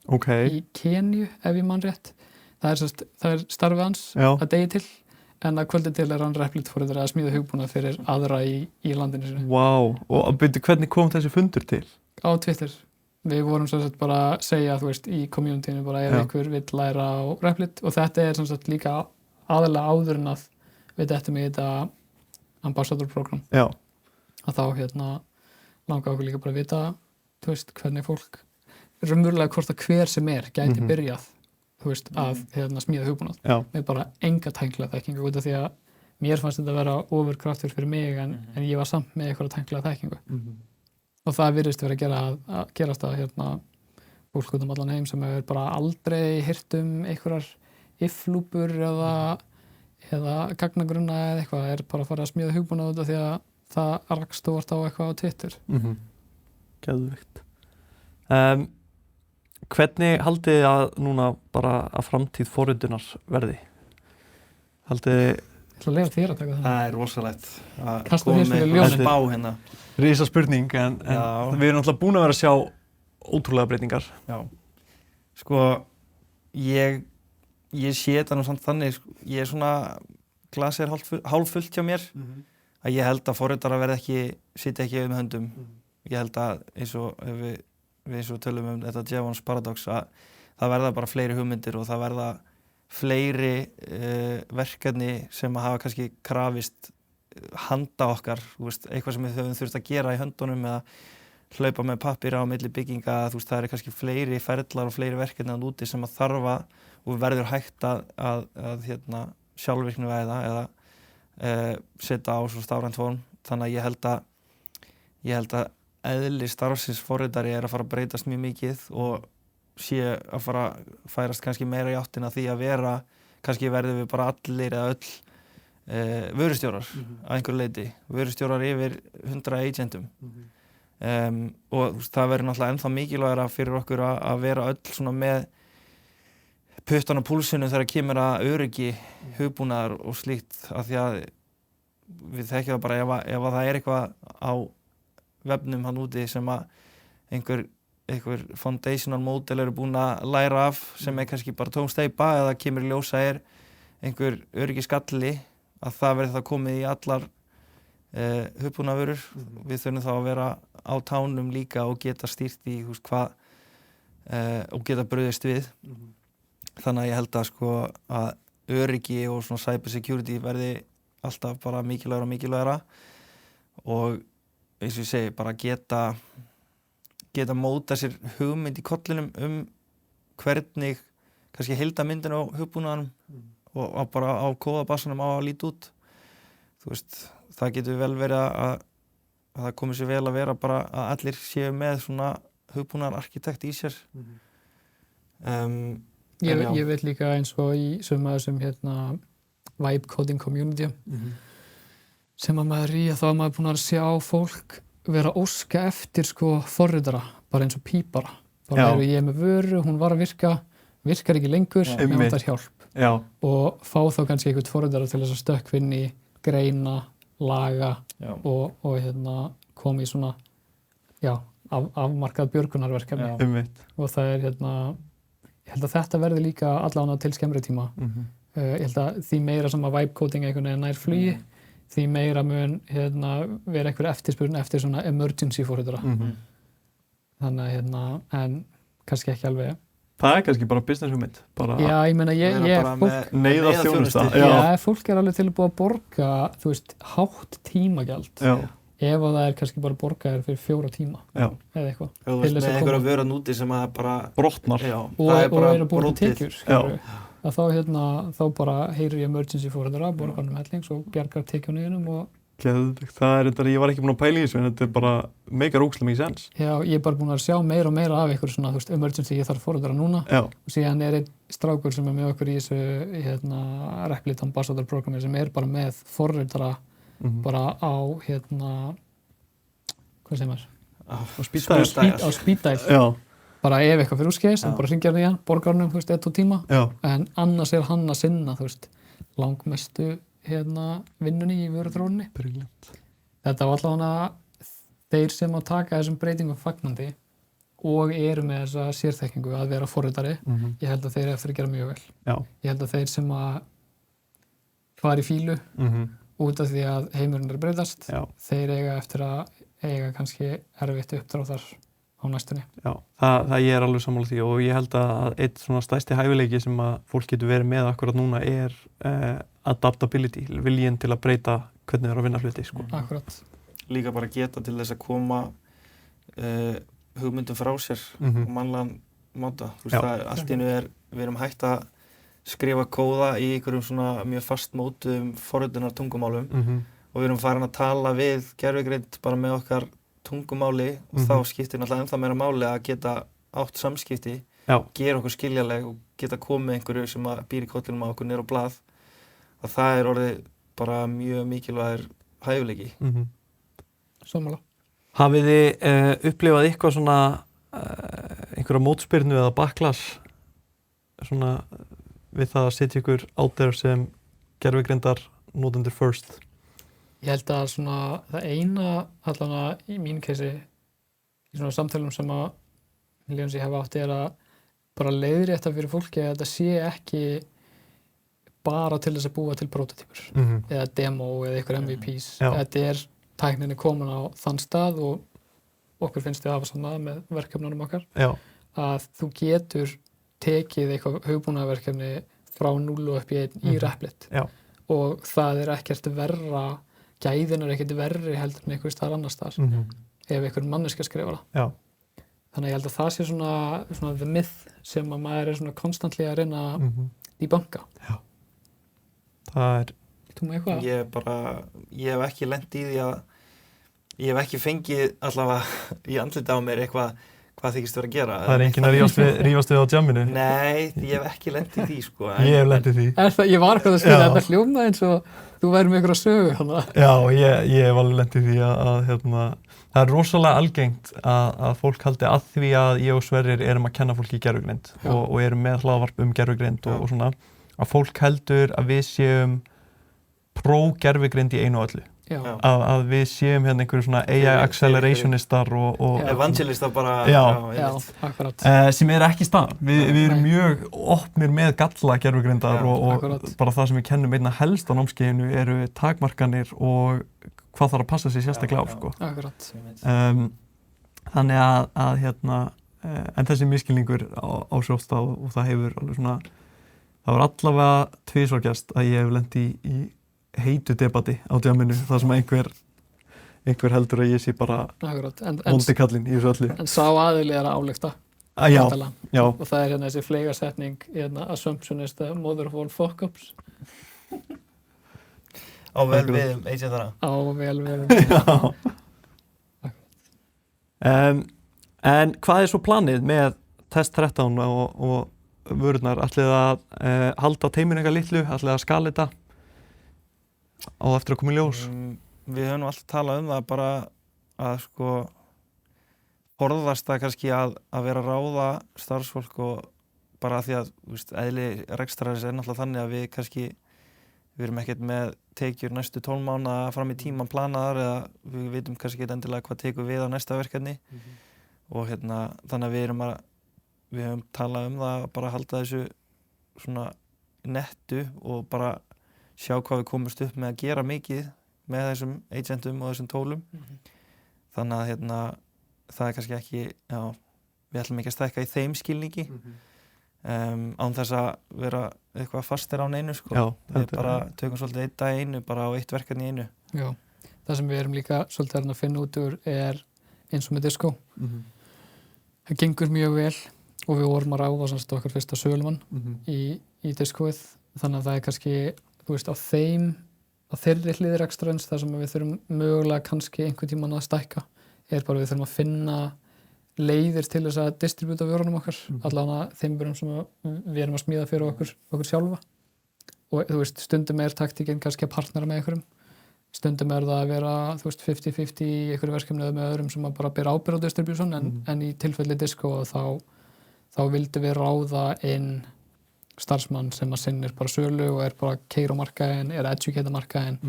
í Keníu ef ég man rétt það er starfið hans að degi til en að kvöldi til hann Replit-forriðar að smíða hugbúnað fyrir aðra í landinu sínu. Og byrju, hvernig kom þessi fundur til? Á Twitter. Við vorum sem sagt bara að segja, þú veist, í communityinu bara ef ykkur vill læra á Replit og þetta sem sagt líka aðalega áður en að við dettum í þetta ambassador program. Já. Að þá langaði okkur líka bara að vita, þú veist, hvernig fólk raunverulega hvort að hver sem gæti byrjað þú veist, að smíða hugbúnað með bara enga tæknilega þekkingu út af því að mér fannst þetta að vera ofurkraftur fyrir mig en ég var samt með eitthvað tæknilega þekkingu og það virðist vera að gerast að fólk út allan heim sem hefur bara aldrei heyrt einhverjar if-lúpur eða gagnagrunna eða eitthvað bara að fara að smíða hugbúnað út af því að það rakst og vart á eitthvað á Twitter. Geðveikt. Hvernig haldið þið að núna bara að framtíð forritunar verði? Haldið þið... Ég ætla að leyfa þér að taka það. Það er rosalegt að koma með spá hérna. Rísa spurning en við erum alltaf búin að vera að sjá ótrúlega breytingar. Já. Sko, ég sé þetta nú samt þannig, ég er svona, glasið hálffullt hjá mér, að ég held að forritarar sitja ekki með höndum. Ég held að eins og við eins og tölum þetta Jevons paradox að það verða bara fleiri hugmyndir og það verða fleiri verkefni sem að hafa kannski krafist handa okkar, þú veist, eitthvað sem við höfum þurft að gera í höndunum eða hlaupa með pappíra á milli bygginga, þú veist, það kannski fleiri ferlar og fleiri verkefni að úti sem að þarfa og verður hægt að sjálfvirknivæða eða setja á svo stafrænt form, þannig að ég held að eðli starfsins forritari að fara að breytast mjög mikið og sé að fara að færast kannski meira í áttina því að vera, kannski verðum við bara allir eða öll vörustjórar að einhverju leyti, vörustjórar yfir 100 agentum og það verður náttúrulega ennþá mikilvægara fyrir okkur að vera öll svona með puttan á púlsinu þegar kemur að öryggi, hugbúnaðar og slíkt af því að við þekkjum það bara ef það er eitthvað á vefnum hann úti sem að einhver foundational model eru búin að læra af sem kannski bara tóm steypa eða kemur í ljósa einhver öryggisgalli að það verður það komið í allar hugbúnaðarvörur. Við þurfum þá að vera á tánum líka og geta stýrt í hvað og geta brugðist við. Þannig að ég held að sko að öryggi og svona cyber security verði alltaf bara mikilvægara og eins og ég segi, bara geta móta sér hugmynd í kollinum hvernig kannski heildarmyndin á hugbúnaðanum og bara á kóðabassanum á að líta út. Þú veist, það getur vel verið að það komi sér vel að vera bara að allir séu með svona hugbúnaðararkitekt í sér. Ég veit líka eins og í þessum vibe coding community sem að maður þá er maður búin að sjá fólk vera að óska eftir sko forritara, bara eins og pípara. Bara ég með vöru, hún var að virkar ekki lengur, ég vantar hjálp. Já. Og fá þá kannski einhvern forritara til þess að stökkva inn í greina, laga og koma í svona afmarkað björgunarverkefni. Og það er ég held að þetta verði líka allavega til skemmri tíma. Ég held að því meira sem að vibe coding einhvern veginn nær flugi, því meira mun vera einhver eftirspurn eftir svona emergency forritara. Þannig að en kannski ekki alveg. Það kannski bara business hugmynd. Já, ég meina fólk neyðarþjónusta. Já, fólk alveg tilbúið að borga, þú veist, hátt tímagjald. Já. Ef það kannski bara borgaðir fyrir 4 tíma. Já. Eða eitthvað. Þú veist, með einhverja vöru núti sem að bara brotnar. Já. Og eru búin til tekjur. Já. Að þá bara heyrir ég emergency forritara, borgar helling, svo bjargar tekjunniðinum og Geðveikt. Það þetta, ég var ekki búinn að pæla í þessu, en þetta bara meikar ógeðslega mikið sens. Já, ég er bara búinn að sjá meira og meira af ykkur svona, þú veist, emergency, ég þarf foreldra núna. Já. Og síðan einn strákur sem með okkur í þessu, Replit Ambassador programmi sem bara með foreldra bara á, hvað segir maður? Á Speed-dial. Já. Bara ef eitthvað fyrir úrskeiðis, hann bara hringir hann í hann, borgarnum, þú veist, 1-2 tíma. Já. En annars hann að sinna, þú veist, langmestu vinnunni í vöruþróuninni. Brilliant. Þetta var allavega þeir sem að taka þessum breytingum fagnandi og eru með þessa sérþekkingu að vera forritari. Ég held að þeir eftir að gera mjög vel. Já. Ég held að þeir sem að fara í fílu út af því að heimurinn er að breytast, þeir eiga eftir að eiga kannski erfitt uppdráttar á næstunni. Já, það ég er alveg sammála því og ég held að eitt svona stærsti hæfileiki sem að fólk getur verið með akkurat núna er adaptability, viljinn til að breyta hvernig það er að vinna hluti, sko. Akkurat. Líka bara geta til þess að koma hugmyndum frá sér og mannlegan máta. Þú veist, það allt í einu við erum hægt að skrifa kóða í einhverjum svona mjög fastmótuðum forritunar tungumálum og við erum farin að tala við gervigreind bara með okkar tungumáli og þá skiptir náttúrulega ennþá meira máli að geta átt samskipti, gera okkur skiljanleg og geta komið einhverju sem að býr í kollinum á okkur niður á blað, að það er orðið bara mjög mikilvægur hæfileiki. Sammála. Hafið þið upplifað eitthvað svona einhverja mótspyrnu eða backlash svona við það að setja ykkur out there sem gervigreindar notendur first? Ég held að svona það eina allavega í mínu keisi í svona samtölum sem að ég hef átt er að bara leiðrétta fyrir fólki að þetta sé ekki bara til þess að búa til prototípur eða demo eða ykkur MVPs. Þetta er tækninni komin á þann stað og okkur finnst við að hafa saman með verkefnunum okkar að þú getur tekið eitthvað hugbúnaðarverkefni frá 0 og upp í 1 í Replit og það er ekkert verra, gæðin er ekkert verri heldur en einhvers staðar annars staðar ef einhver manneskja skrifar það. Þannig að ég held að það sé svona the myth sem að maður er svona konstantli að reyna í banka. Já. Það er... Þú með eitthvað? Ég hef ekki lent í því að ég hef ekki fengið allavega í andliti á mér eitthvað hvað þykist vera að gera. Það er enginn að rífast við á jamminu? Nei, ég hef ekki lent í því, sko. Ég hef lent í því. Ég var eitthvað að spila þetta hljóma eins og þú væri með einhverja sögu hana. Já, ég hef alveg lent í því að það er rosalega algengt að fólk haldi að því að ég og Sverrir erum að kenna fólki í gervigreind og erum með hlaðvarp gervigreind og svona, að fólk heldur að við séum pró-gervigreind í einu og öllu. Að við séum hérna einhverju svona AI accelerationistar og evangelistar bara akkurat. Sem er ekki stað. Við erum mjög opnir með galla gervigreindar og bara það sem við kennum einna helst á námskeiðinu eru takmarkanir og hvað þarf að passa sig sérstaklega á, sko. Akkurat. Þannig að en þessi misskilningur á sjóstað og það hefur alveg svona, það var allavega tvisvar gerst að ég hef lent í heitu debati á djaminu, það sem einhver heldur að ég sé bara vondi kallinn í þessu öllu. En sá aðili er að álykta. Já. Og það er hérna þessi fleygasetning, assumption is the mother of all fuck-ups. Á vel við agentana. Á vel við. En hvað er svo planið með test 13 og vörurnar? Ætlið að halda teiminu eitthvað litlu, ætlið að skala þetta á eftir að koma í ljós? Við höfum alltaf talað um það bara að sko forðast það kannski að vera að ráða starfsfólk og bara því að eðli rekstrarins er náttúrulega þannig að við erum ekkert með tekjur næstu 12 mánaða fram í tíman planaðar eða við vitum kannski ekki endilega hvað tekur við á næsta verkefni og þannig að við höfum talað um það að bara halda þessu svona nettu og bara sjá hvað við komumst upp með að gera mikið með þessum agentum og þessum tólum. Þannig að það er kannski ekki, við ætlum ekki að stækka í þeim skilningi án þess að vera eitthvað fastir á neinu, sko. Við bara tökum svolítið einn dag í einu, bara á eitt verkefni í einu. Já, það sem við erum líka svolítið að finna út úr er eins og með Disco. Það gengur mjög vel og við vorum að ráða okkar fyrsta sölumann í Discoið, þannig að það er kannski, þú veist, á þeim að þeirri hliðir ekstrains þar sem við þurfum mögulega kannski einhvern tímann að stækka bara við þurfum að finna leiðir til þess að distribúta vörunum okkar allavega þeim vörum sem við erum að smíða fyrir okkur sjálfa og þú veist, stundum taktíkin kannski að partnera með einhverjum stundum það að vera, þú veist, 50-50 í einhverju verkefni með öðrum sem að bara bera ábyrgð á distribution en í tilfelli Disco þá vildum við ráða inn starfsmann sem að sinnir bara sölu og bara að keyra á markaðinn, að educata markaðinn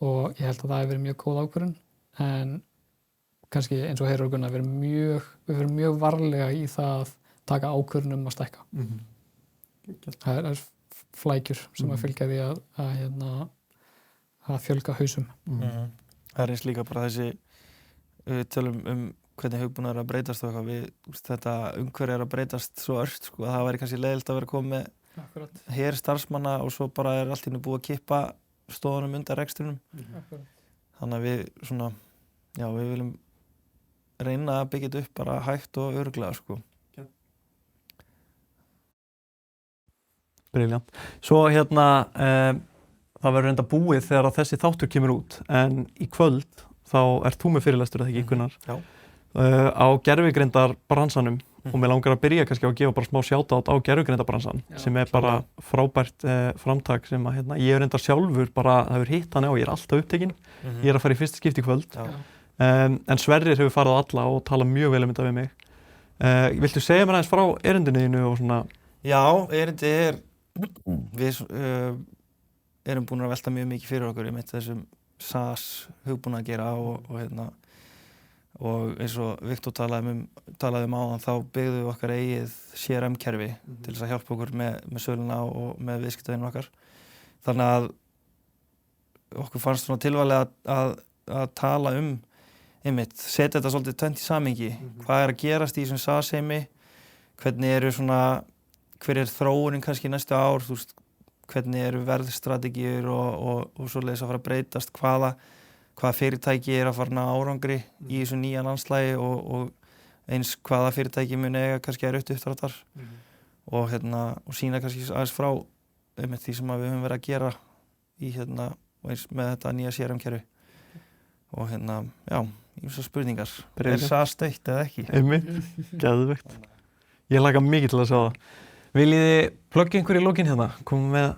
og ég held að það hefur verið mjög góð ákvörðun en kannski eins og Heiðar og Gunnar við erum mjög varlega í það að taka ákvörðun að stækka. Það flækjur sem að fylgja því að fjölga hausum. Það eins líka bara þessi við tölum hvernig hugbúnaður að breytast og eitthvað þetta umhverfi að breytast svo ört sko, að það væri kannski leiðilegt að vera komið með her starfsmanna og svo bara allt í einu búið að kippa stofunum undan rekstrinum þannig að við svona við viljum reyna að byggja þetta upp bara hægt og örugglega sko. Brilliant. Svo það verður enda búið þegar þessi þáttur kemur út en í kvöld þá ert þú með fyrirlestur eða ekki Gunnar? Já. Á gervigreindarbransanum og mér langar að byrja kannski á að gefa bara smá shoutout á gervigreindarbransan sem bara frábært framtak sem að ég er enda sjálfur bara, það hefur hitt hann á, ég er alltaf upptekinn, ég er að fara í fyrsta skipti í kvöld en Sverrir hefur farið á alla og talað mjög vel um þetta við mig. Viltu segja mér aðeins frá erindinu þínu og svona? Já, erindið við erum búin að velta mjög mikið fyrir okkur í þessum SaaS hugbúna að gera og eins og Viktor talaði um áðan þá byggðum við okkar eigið CRM-kerfi til þess að hjálpa okkur með söluna og með viðskiptavinum okkar. Þannig að okkur fannst svona tilvalið að tala setja þetta svolítið tvennt í samhengi. Hvað að gerast í þessum SaaS-heimi? Hvernig hver þróunin kannski næstu ár? Þú veist, hvernig verðstrategíur og svoleiðis að fara að breytast? Hvaða fyrirtæki að fara að ná árangri í þessu nýja landslagi og eins hvaða fyrirtæki muni eiga kannski uppdráttar og sýna kannski aðeins frá því sem við höfum verið að gera í og eins með þetta nýja CRM-kerfi og ýmsar spurningar. Er SaaS dautt eða ekki? Einmitt, geðveikt. Ég hlakka mikið til að sjá það. Viljið þið plugga einhver í lokin komum með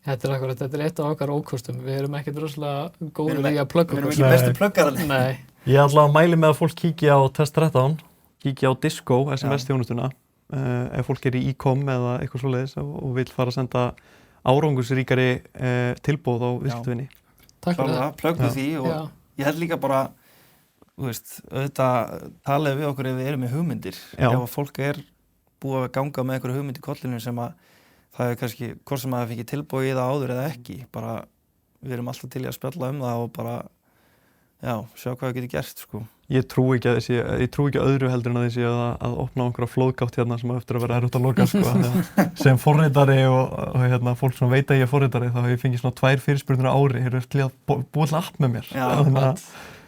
Þetta er eitt af okkar ókostum. Við erum ekkert rosalega góðir í að plugga okkur. Við erum ekki bestu pluggarar. Nei. Ég ætla að mæli með að fólk kíkja á Test 13, kíkja á Disco, SMS-þjónustuna, ef fólk í e-com eða eitthvað svoleiðis og vill fara að senda árangursríkari tilboð á viðskiptavinni. Takk fyrir það. Pluggu því og ég held líka bara, auðvitað talaðu við okkur ef við erum með hugmyndir. Ef að fólk búið að ganga með einhverju hugmynd í kollinu sem að það kannski, hvort sem að það fengi tilboð í það áður eða ekki, bara við erum alltaf til í að spjalla það og bara, sjá hvað við getum gert, sko. Ég trúi ekki öðru heldur en að þessi að opna einhverja flóðgátt sem eftir að vera erfitt að loka, sko. Sem forritari og fólk sem veit að ég er forritari, þá hef ég fengið svona 2 fyrirspurnir á ári, til að búa til app með mér. Já,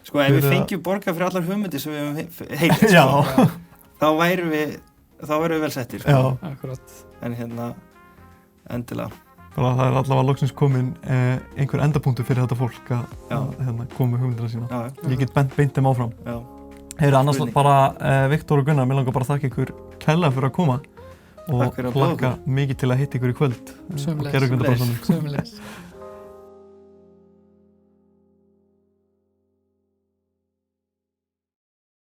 sko, ef við fengjum borgað fyrir allar hugmyndir sem við höfum heilt, sko, þá værum við vel settir, sko. Já, akkurat. En endilega. Það er allavega loksins komin einhver endapunktur fyrir þetta fólk að koma með hugmyndina sína. Ég get beint þeim áfram. Annars bara Viktor og Gunnar, mér langar bara að þakka ykkur kærlega fyrir að koma og hlakka mikið til að hitta ykkur í kvöld. Sömuleiðis.